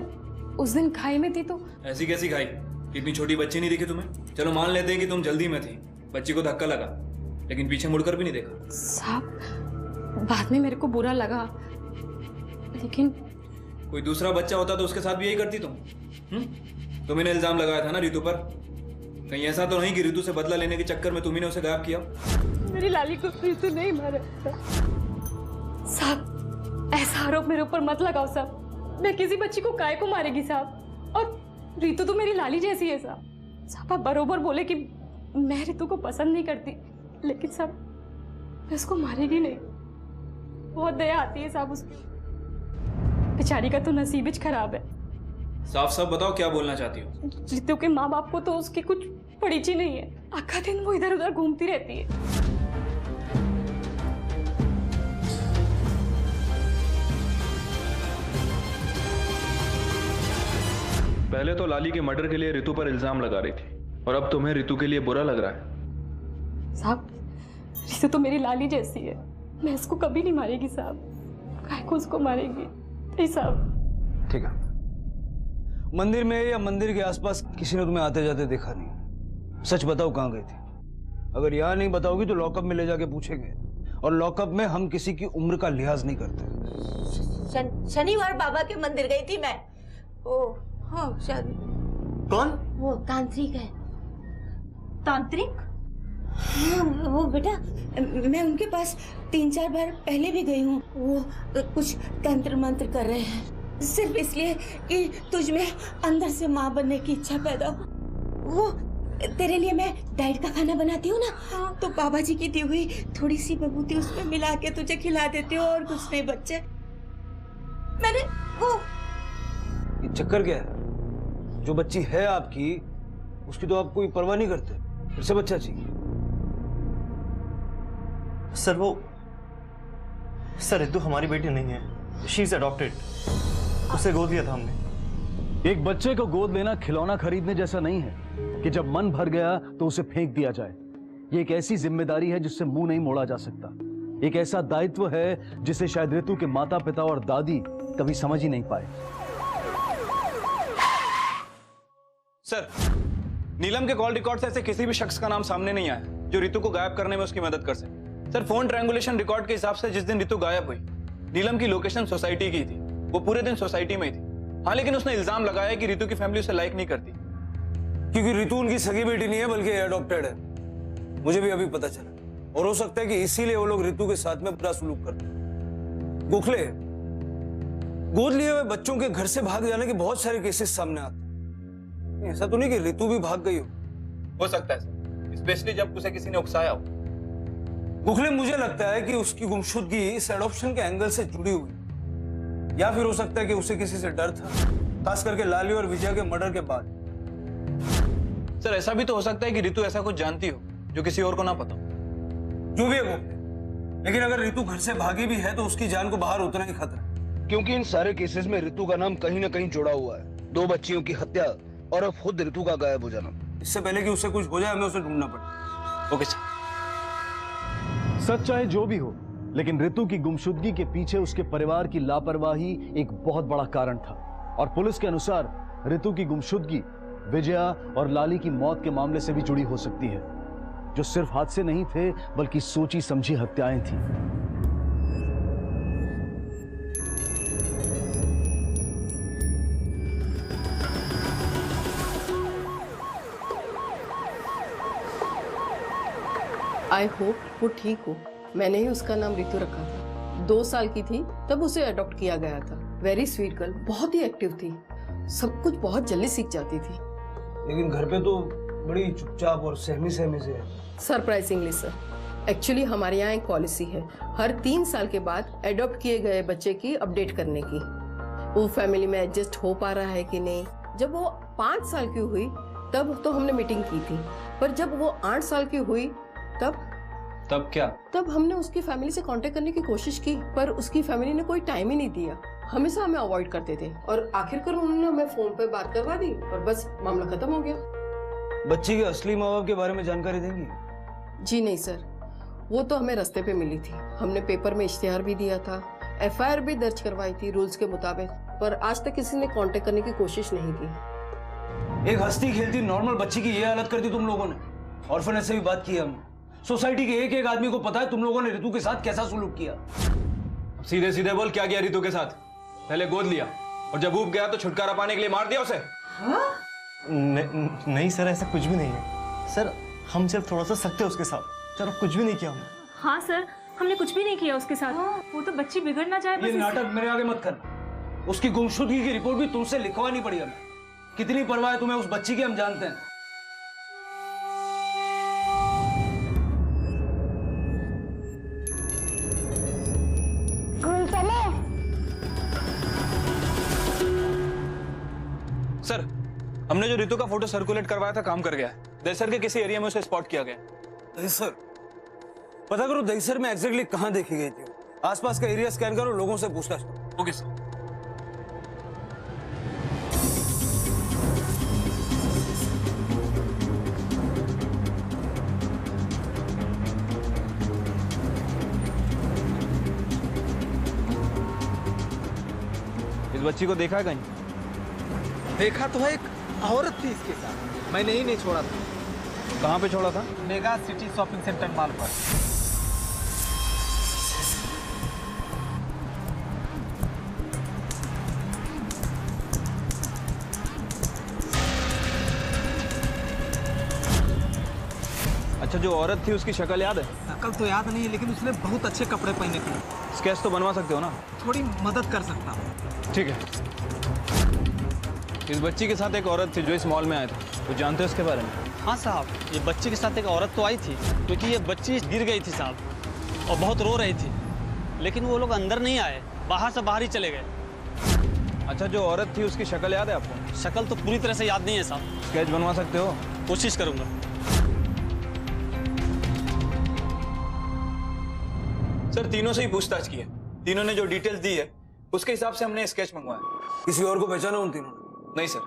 उस दिन खाई में थी तो। ऐसी कैसी खाई? इतनी छोटी बच्ची नहीं दिखी तुम्हें? चलो मान लेते हैं कि तुम जल्दी में थी, बच्ची को धक्का लगा, लेकिन पीछे मुड़कर भी नहीं देखा। साहब, बाद में मेरे को बुरा लगा, लेकिन कोई दूसरा बच्चा होता तो उसके साथ भी यही करती तुम? तुमने इल्जाम लगाया था ना रितु पर। कहीं ऐसा तो नहीं कि रितु से बदला लेने के चक्कर में तुम्ही ने उसे गायब किया? मेरी लाली को रितु नहीं मारा था। साहब, ऐसा आरोप मेरे ऊपर मत लगाओ साहब। मैं किसी बच्ची को काय को मारेगी साहब? और रितु तो मेरी लाली जैसी है साहब। साहब, आप बरोबर बोले कि मैं रितु को पसंद नहीं करती, लेकिन साहब मैं उसको मारेगी नहीं। बहुत दया आती है साहब उसकी। बेचारी का तो नसीब ही खराब है। साफ साफ बताओ क्या बोलना चाहती हो? रितु के माँ बाप को तो उसकी कुछ परिचय नहीं है। आखा दिन वो इधर उधर घूमती रहती है। पहले तो लाली के मर्डर के लिए रितु पर इल्जाम लगा रही थी, और अब तुम्हें रितु के लिए बुरा लग रहा है। साहब, रितु तो मेरी लाली जैसी है। मैं इसको कभी नहीं मारेगी साहब। काय को उसको मारेगी? नहीं साहब। ठीक है। मंदिर में या मंदिर के आसपास किसी ने तुम्हें आते जाते देखा नहीं। सच बताओ कहाँ गई थी? अगर यहाँ नहीं बताओगी तो लॉकअप में ले जाके पूछेंगे, और लॉकअप में हम किसी की उम्र का लिहाज नहीं करते। शनिवार बाबा के मंदिर गई थी मैं। ओ हाँ, शायद। कौन? वो तांत्रिक है। तांत्रिक? हाँ, वो बेटा, मैं उनके पास 3-4 बार पहले भी गई हूँ। वो कुछ तंत्र मंत्र कर रहे हैं, सिर्फ इसलिए कि तुझ में अंदर से माँ बनने की इच्छा पैदा हो। वो तेरे लिए मैं डाइट का खाना बनाती हूँ ना, तो बाबा जी की दी हुई थोड़ी सी विभूति उसमें मिला के तुझे खिला देती हूँ, और कुछ नहीं बच्चे। मैंने वो ये चक्कर क्या है? जो बच्ची है आपकी, उसकी तो आप कोई परवाह नहीं करते, फिर से बच्चा चाहिए। सर रितु हमारी बेटी नहीं है, शी इज अडॉप्टेड। उसे गोद लिया था हमने। एक बच्चे को गोद लेना खिलौना खरीदने जैसा नहीं है कि जब मन भर गया तो उसे फेंक दिया जाए। ये एक ऐसी जिम्मेदारी है जिससे मुंह नहीं मोड़ा जा सकता। एक ऐसा दायित्व है जिसे शायद रितु के माता पिता और दादी कभी समझ ही नहीं पाए। सर, नीलम के कॉल रिकॉर्ड से ऐसे किसी भी शख्स का नाम सामने नहीं आया जो रितु को गायब करने में उसकी मदद कर सके। सर, फोन ट्रायंगुलेशन रिकॉर्ड के हिसाब से जिस दिन रितु गायब हुई, नीलम की लोकेशन सोसाइटी की थी। वो पूरे दिन सोसाइटी में ही थी। हाँ, लेकिन उसने इल्जाम लगाया कि रितु की फैमिली उसे लाइक नहीं करती, क्योंकि रितु उनकी सगी बेटी नहीं है बल्कि अडॉप्टेड है। मुझे भी अभी पता चला, और हो सकता है कि इसीलिए वो लोग रितु के साथ में बुरा सलूक करते हैं। गोखले, गोद लिए हुए बच्चों के घर से भाग जाने के बहुत सारे केसेस सामने आते हैं। ऐसा तो नहीं कि रितु भी भाग गई हो सकता है सर, स्पेशली जब उसे किसी ने उकसाया हो। गोखले, मुझे लगता है कि उसकी गुमशुदगी इस एडॉप्शन के एंगल से जुड़ी हुई, या फिर हो सकता है कि उसे किसी से डर था, खास करके लाली और विजया के मर्डर के बाद। सर, ऐसा भी तो हो सकता है कि रितु ऐसा कुछ जानती हो जो किसी और को ना पता हो। जो भी है गोखले, लेकिन अगर रितु घर से भागी भी है तो उसकी जान को बाहर उतना ही खतरा है, क्योंकि इन सारे केसेस में रितु का नाम कहीं ना कहीं जुड़ा हुआ है। 2 बच्चियों की हत्या और अब खुद रितु का गायब हो जाना। इससे पहले कि उसे कुछ हो जाए, हमें उसे ढूंढना पड़े। Okay sir. सच चाहे जो भी हो, लेकिन रितु की गुमशुदगी के पीछे उसके परिवार की लापरवाही एक बहुत बड़ा कारण था। और पुलिस के अनुसार रितु की गुमशुदगी विजया और लाली की मौत के मामले से भी जुड़ी हो सकती है, जो सिर्फ हादसे नहीं थे बल्कि सोची समझी हत्याएं थी। आई होप वो ठीक हो। मैंने ही उसका नाम रितु रखा था। 2 साल की थी तब उसे अडॉप्ट किया गया था। वेरी स्वीट गर्ल, बहुत ही एक्टिव थी, सब कुछ बहुत जल्दी सीख जाती थी। लेकिन घर पे तो बड़ी चुपचाप और सहमी सहमी से है। सरप्राइजिंगली सर, एक्चुअली हमारे यहाँ एक पॉलिसी है, हर 3 साल के बाद एडॉप्ट किए गए बच्चे की अपडेट करने की, वो फैमिली में एडजस्ट हो पा रहा है कि नहीं। जब वो 5 साल की हुई तब तो हमने मीटिंग की थी, पर जब वो 8 साल की हुई तब क्या? तब हमने उसकी फैमिली से कांटेक्ट करने की कोशिश की, पर उसकी फैमिली ने कोई टाइम ही नहीं दिया, हमेशा हमें अवॉइड करते थे और आखिरकार उन्होंने हमें फोन पे बात करवा दी और बस मामला खत्म हो गया। बच्ची के असली माँ बाप के बारे में जानकारी देंगी? जी नहीं सर, वो तो हमें रास्ते पे मिली थी, हमने पेपर में इश्तिहार भी दिया था, FIR भी दर्ज करवाई थी रूल्स के मुताबिक, पर आज तक किसी ने कांटेक्ट करने की कोशिश नहीं की। एक हंसती खेलती नॉर्मल बच्ची की ये हालत कर दी तुम लोगों ने। ऑर्फनेज से भी बात की हमने, सोसाइटी के एक एक आदमी को पता है तुम लोगों ने रितु के साथ कैसा सुलूक किया। सीधे सीधे बोल, क्या किया रितु के साथ? पहले गोद लिया और जब ऊब गया तो छुटकारा पाने के लिए मार दिया उसे। नहीं सर, ऐसा कुछ भी नहीं है सर, हम सिर्फ थोड़ा सा सख्त थे उसके साथ सर, कुछ भी नहीं किया हमने। हाँ सर, हमने कुछ भी नहीं किया उसके साथ। वो तो बच्ची बिगड़ ना जाए। ये नाटक मेरे आगे मत करना। उसकी गुमशुदगी की रिपोर्ट भी तुमसे लिखवानी पड़ी हमें। कितनी परवाह है तुम्हें उस बच्ची की हम जानते हैं। सर, हमने जो रितु का फोटो सर्कुलेट करवाया था काम कर गया है। दहिसर के किसी एरिया में उसे स्पॉट किया गया। दहिसर? पता करो दहिसर में एग्जैक्टली कहां देखी गई थी। आसपास का एरिया स्कैन करो, लोगों से पूछताछ करो। Okay sir. इस बच्ची को देखा है कहीं? देखा तो है, एक औरत थी इसके साथ, मैंने ही नहीं छोड़ा था। कहाँ पे छोड़ा था? Mega city shopping centre mall पर। अच्छा, जो औरत थी उसकी शक्ल याद है? शक्ल तो याद नहीं है, लेकिन उसने बहुत अच्छे कपड़े पहने थे। स्केच तो बनवा सकते हो ना? थोड़ी मदद कर सकता हूँ। ठीक है। इस बच्ची के साथ एक औरत थी जो इस मॉल में आया था, तो जानते हो इसके बारे में? हाँ साहब, ये बच्ची के साथ एक औरत तो आई थी, क्योंकि ये बच्ची गिर गई थी साहब और बहुत रो रही थी, लेकिन वो लोग अंदर नहीं आए, बाहर से बाहर ही चले गए। अच्छा, जो औरत थी उसकी शक्ल याद है आपको? शक्ल तो पूरी तरह से याद नहीं है साहब। स्केच बनवा सकते हो? कोशिश करूंगा। सर, तीनों से ही पूछताछ की है, तीनों ने जो डिटेल्स दी है उसके हिसाब से हमने स्केच मंगवाया। किसी और को पहचाना उन तीनों? नहीं सर।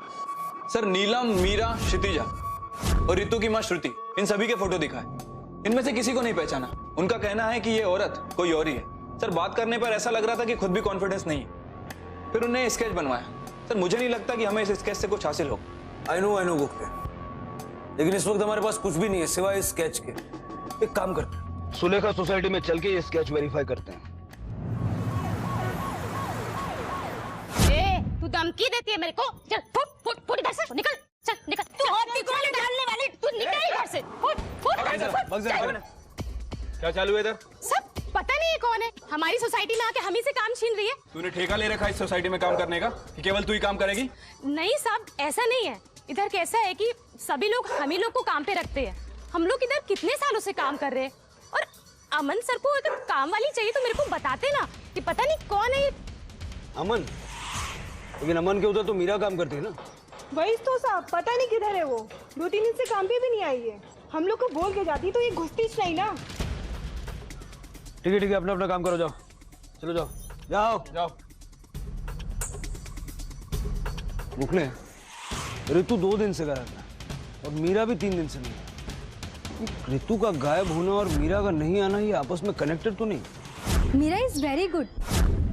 सर, नीलम, मीरा, क्षितिजा और रितु की मां श्रुति, इन सभी के फोटो दिखाए, इनमें से किसी को नहीं पहचाना। उनका कहना है कि ये औरत कोई और ही है। सर, बात करने पर ऐसा लग रहा था कि खुद भी कॉन्फिडेंस नहीं है, फिर उन्हें स्केच बनवाया। सर, मुझे नहीं लगता कि हमें इस स्केच से कुछ हासिल हो। आई नो गोखले, लेकिन इस वक्त हमारे पास कुछ भी नहीं है सिवाय इस स्केच के। एक काम करते हैं, सुलेखा सोसाइटी में चल के ये स्केच वेरीफाई करते हैं। तू धमकी देती है मेरे को? चल फुट इधर से, निकल, चल निकल। तू अपनी गोली डालने वाली, तू निकल इधर से, फुट। क्या चालू है इधर? सब पता नहीं है कौन है, हमारी सोसाइटी में आके हम ही से काम छीन रही है। तूने ठेका ले रखा इस सोसाइटी में काम करने का कि केवल तू ही काम करेगी? नहीं साहब, ऐसा नहीं है। इधर कैसा है कि सभी लोग हम ही लोग को काम पे रखते हैं। हम लोग इधर कितने सालों से काम कर रहे हैं, और अमन सर को अगर काम वाली चाहिए तो मेरे को बताते ना, कि पता नहीं कौन है। अमन? लेकिन अमन के उधर तो मीरा काम करती है ना? वही तो साहब, पता नहीं किधर है वो, 2-3 दिन से काम पे भी नहीं आई है। हम लोग को बोल के जाती तो ये घुसती नहीं ना। ठीक है, अपना अपना काम करो, जाओ, चलो जाओ जाओ जाओ। गोखले, रितु 2 दिन से गायब है और मीरा भी 3 दिन से नहीं। रितु का गायब होना और मीरा का नहीं आना, ये आपस में कनेक्टेड तो नहीं? Meera is very good.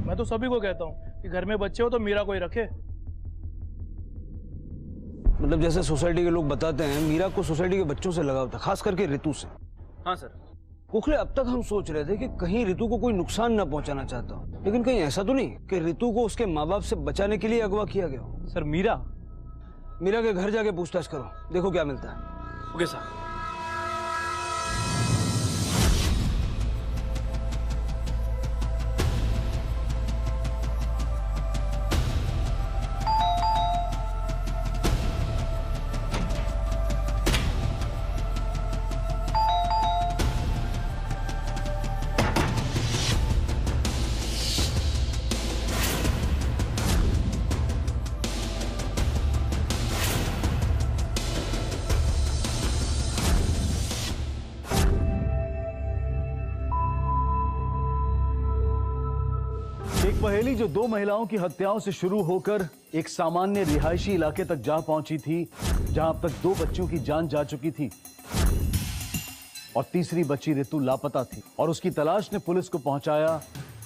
मैं तो सभी को कहता हूँ कि घर में बच्चे हो तो मीरा को ही रखे। मतलब जैसे सोसाइटी के लोग बताते हैं, मीरा को सोसाइटी के बच्चों से लगाव था, खास करके रितु से। हाँ सर। गोखले, अब तक हम सोच रहे थे कि कहीं रितु को कोई नुकसान ना पहुंचाना चाहता हो, लेकिन कहीं ऐसा तो नहीं कि रितु को उसके माँ बाप से बचाने के लिए अगवा किया गया हो? सर, मीरा के घर जाके पूछताछ करो, देखो क्या मिलता है। Okay sir. पहेली जो दो महिलाओं की हत्याओं से शुरू होकर एक सामान्य रिहायशी इलाके तक जा पहुंची थी, जहां अब तक 2 बच्चियों की जान जा चुकी थी और तीसरी बच्ची ऋतु लापता थी, और उसकी तलाश ने पुलिस को पहुंचाया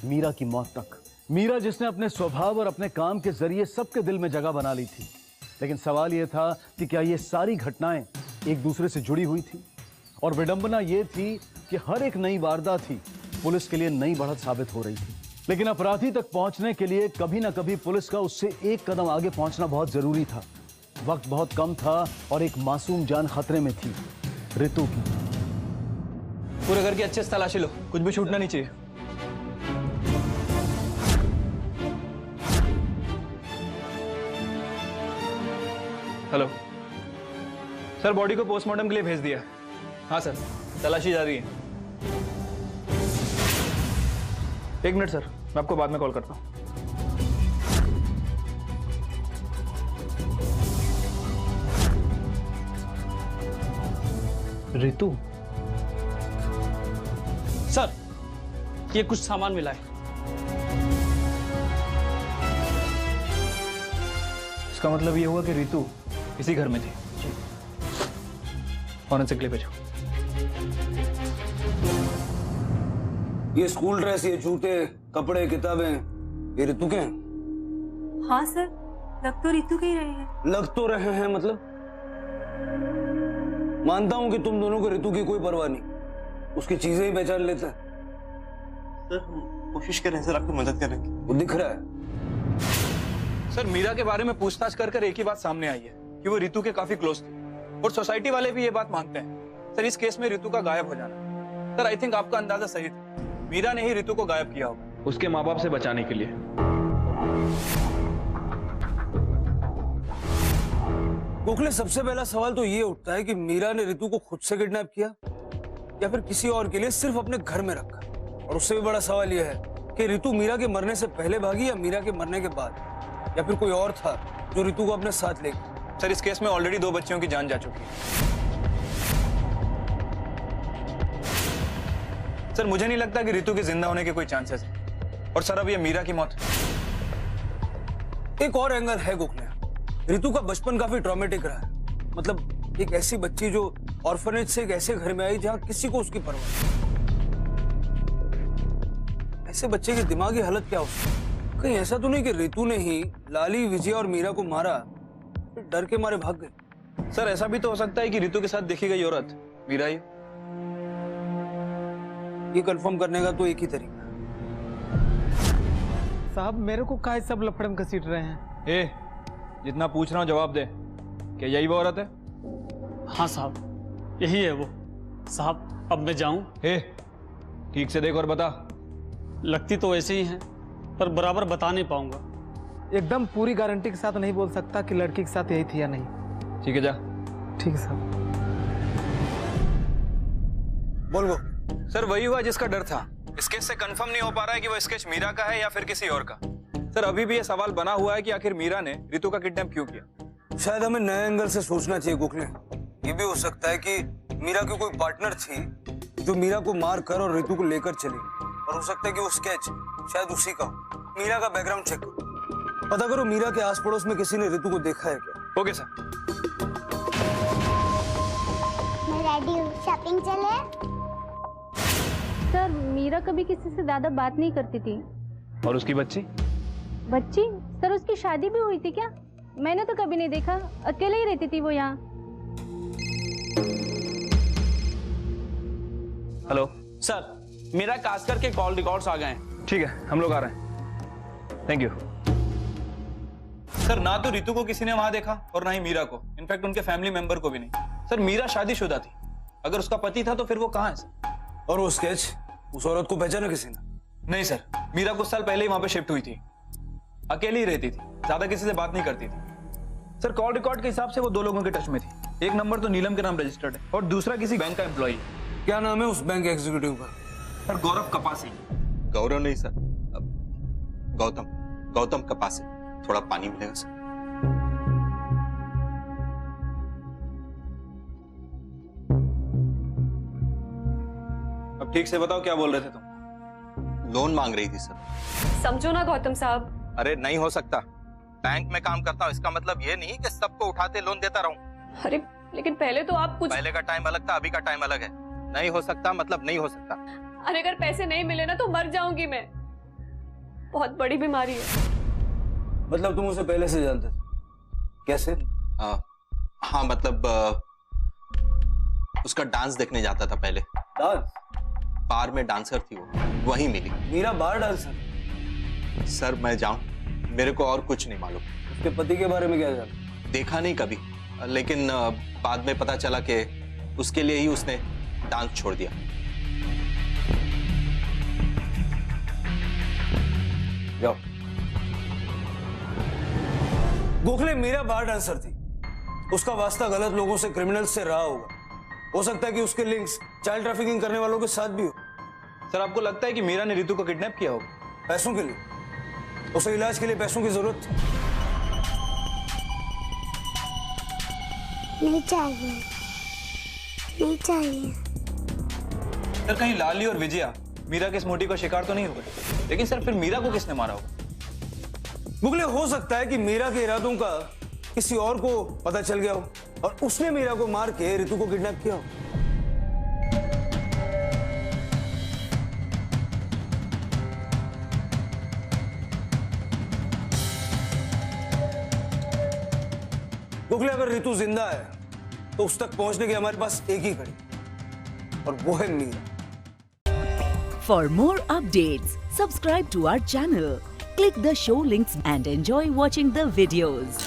मीरा की मौत तक। मीरा जिसने अपने स्वभाव और अपने काम के जरिए सबके दिल में जगह बना ली थी, लेकिन सवाल यह था कि क्या ये सारी घटनाएं एक दूसरे से जुड़ी हुई थी? और विडंबना यह थी कि हर एक नई वारदात ही पुलिस के लिए नई बढ़त साबित हो रही थी। लेकिन अपराधी तक पहुंचने के लिए कभी ना कभी पुलिस का उससे एक कदम आगे पहुंचना बहुत जरूरी था। वक्त बहुत कम था और एक मासूम जान खतरे में थी, ऋतु की। पूरे घर की अच्छे से तलाशी लो, कुछ भी छूटना नहीं चाहिए। हेलो सर, बॉडी को पोस्टमार्टम के लिए भेज दिया। हाँ सर, तलाशी जा रही है। 1 मिनट सर, मैं आपको बाद में कॉल करता हूँ। ऋतु सर, ये कुछ सामान मिला है। इसका मतलब ये हुआ कि ऋतु इसी घर में थी। फॉरेंसिक के लिए भेजो। ये स्कूल ड्रेस, ये जूते, कपड़े, किताबें, ये ऋतु के हैं? हाँ सर, लग तो ऋतु के ही रहे हैं। लग तो रहे हैं मतलब? मानता हूं कि तुम दोनों को ऋतु की कोई परवाह नहीं, उसकी चीजें ही पहचान लेते हैं। सर हम कोशिश कर रहे हैं सर, आपकी मदद करेंगे। वो दिख रहा है। सर मीरा के बारे में पूछताछ कर एक ही बात सामने आई है कि वो ऋतु के काफी क्लोज थी, और सोसाइटी वाले भी ये बात मानते हैं। सर इस केस में ऋतु का गायब हो जाना, सर आई थिंक आपका अंदाजा सही था। मीरा ने ही ऋतु को गायब किया होगा उसके माँ बाप से बचाने के लिए। गोखले, सबसे पहला सवाल तो ये उठता है कि मीरा ने ऋतु को खुद से किडनैप किया या फिर किसी और के लिए सिर्फ अपने घर में रखा। और उससे भी बड़ा सवाल यह है कि ऋतु मीरा के मरने से पहले भागी या मीरा के मरने के बाद, या फिर कोई और था जो ऋतु को अपने साथ ले गया। सर इस केस में ऑलरेडी 2 बच्चियों की जान जा चुकी है। सर मुझे नहीं लगता कि ऋतु के जिंदा होने के कोई चांसेस है। और सर अब ये मीरा की मौत। एक और एंगल है गोखले, ऋतु का बचपन काफी ट्रॉमेटिक रहा है। मतलब एक ऐसी बच्ची जो ऑर्फनेज से एक ऐसे घर में आई जहां किसी को उसकी परवाह नहीं। ऐसे बच्चे की दिमागी हालत क्या हो सकती? कहीं ऐसा तो नहीं कि ऋतु ने ही लाली, विजय और मीरा को मारा, फिर डर के मारे भाग गए? सर ऐसा भी तो हो सकता है कि ऋतु के साथ देखी गई औरत मीरा ही। ये कंफर्म करने का तो एक ही तरीका। साहब मेरे को काहे सब लफड़म घसीट रहे हैं? ए, जितना पूछ रहा हूँ जवाब दे। क्या यही वो औरत है? हाँ साहब, यही है वो। साहब अब मैं जाऊं? ठीक से देख और बता। लगती तो ऐसे ही हैं, पर बराबर बता नहीं पाऊंगा। एकदम पूरी गारंटी के साथ नहीं बोल सकता कि लड़की के साथ यही थी या नहीं। ठीक है जा। ठीक है साहब। बोल गो। सर वही हुआ जिसका डर था। इस केस से कंफर्म नहीं हो पा रहा है कि वो स्केच मीरा का है या फिर किसी और का। सर अभी भी ये सवाल बना हुआ है कि आखिर मीरा ने ऋतु का किडनैप क्यों किया। शायद हमें नए एंगल से सोचना चाहिए गोखले। ये भी हो सकता है कि मीरा की कोई पार्टनर थी जो मीरा को मार कर और ऋतु को लेकर चली, और हो सकता है कि वो स्केच शायद उसी का हो। मीरा का बैकग्राउंड चेक करो, पता करो मीरा के आस पड़ोस में किसी ने ऋतु को देखा है क्या। Okay sir. मैं रेडी हूँ, शॉपिंग चले? सर मीरा कभी किसी से ज्यादा बात नहीं करती थी। और उसकी बच्ची? बच्ची? सर उसकी शादी भी हुई थी क्या? मैंने तो कभी नहीं देखा, अकेले ही रहती थी वो यहाँ। हेलो सर, मेरा कास्कर के कॉल रिकॉर्ड्स आ गए हैं। ठीक है, हम लोग आ रहे हैं। Thank you. सर ना तो ऋतु को किसी ने वहां देखा और ना ही मीरा को, इनफैक्ट उनके फैमिली मेंबर को भी नहीं। सर मीरा शादीशुदा थी, अगर उसका पति था तो फिर वो कहाँ है सर? और वो स्केच, उस औरत को पहचाना किसी ने? नहीं सर, मीरा कुछ साल पहले ही वहां पे शिफ्ट हुई थी, अकेली ही रहती थी, ज्यादा किसी से बात नहीं करती थी। सर कॉल रिकॉर्ड के हिसाब से वो 2 लोगों के टच में थी। एक नंबर तो नीलम के नाम रजिस्टर्ड है और दूसरा किसी बैंक का एम्प्लॉई है। क्या नाम है उस बैंक एग्जीक्यूटिव का? सर गौरव कपासी। गौरव नहीं सर, गौतम कपासी। थोड़ा पानी मिलेगा सर? अब ठीक से बताओ क्या बोल रहे थे तुम? लोन मांग रही थी सर। समझो ना गौतम साहब। अरे नहीं हो सकता, बैंक में काम करता हूँ इसका मतलब ये नहीं कि सबको उठाते लोन देता रहूं। अरे लेकिन पहले तो आप कुछ। पहले का टाइम अलग था, अभी का टाइम अलग है। नहीं हो सकता मतलब नहीं हो सकता। अरे अगर पैसे नहीं मिले ना तो मर जाऊंगी मैं, बहुत बड़ी बीमारी है। मतलब तुम उसे पहले से जानते थे? कैसे? हाँ मतलब उसका डांस देखने जाता था पहले। डांस? बार में डांसर थी वो, वहीं मिली। Meera bar dancer? सर मैं जाऊं, मेरे को और कुछ नहीं मालूम। उसके पति के बारे में क्या जाना? देखा नहीं कभी, लेकिन बाद में पता चला कि उसके लिए ही उसने डांस छोड़ दिया। जाओ। गोखले मीरा बार डांसर थी, उसका वास्ता गलत लोगों से, क्रिमिनल्स से रहा होगा। हो सकता है कि उसके लिंक्स चाइल्ड ट्रैफिकिंग करने वालों के साथ भी हो। सर आपको लगता है कि मीरा ने रितु को किडनैप किया होगा? पैसों के लिए? उसे इलाज के लिए पैसों की जरूरत थी। नहीं चाहिए, नहीं चाहिए। सर कहीं लाली और विजया मीरा के इस मोटी का शिकार तो नहीं हो गए? लेकिन सर फिर मीरा को किसने मारा होगा? मुगले हो सकता है कि मीरा के इरादों का किसी और को पता चल गया हो और उसने मीरा को मार के रितु को किडनैप किया हो। गोखले अगर रितु जिंदा है तो उस तक पहुंचने की हमारे पास एक ही घड़ी, और वो है Meera. For more updates, subscribe to our channel, click the show links and enjoy watching the videos.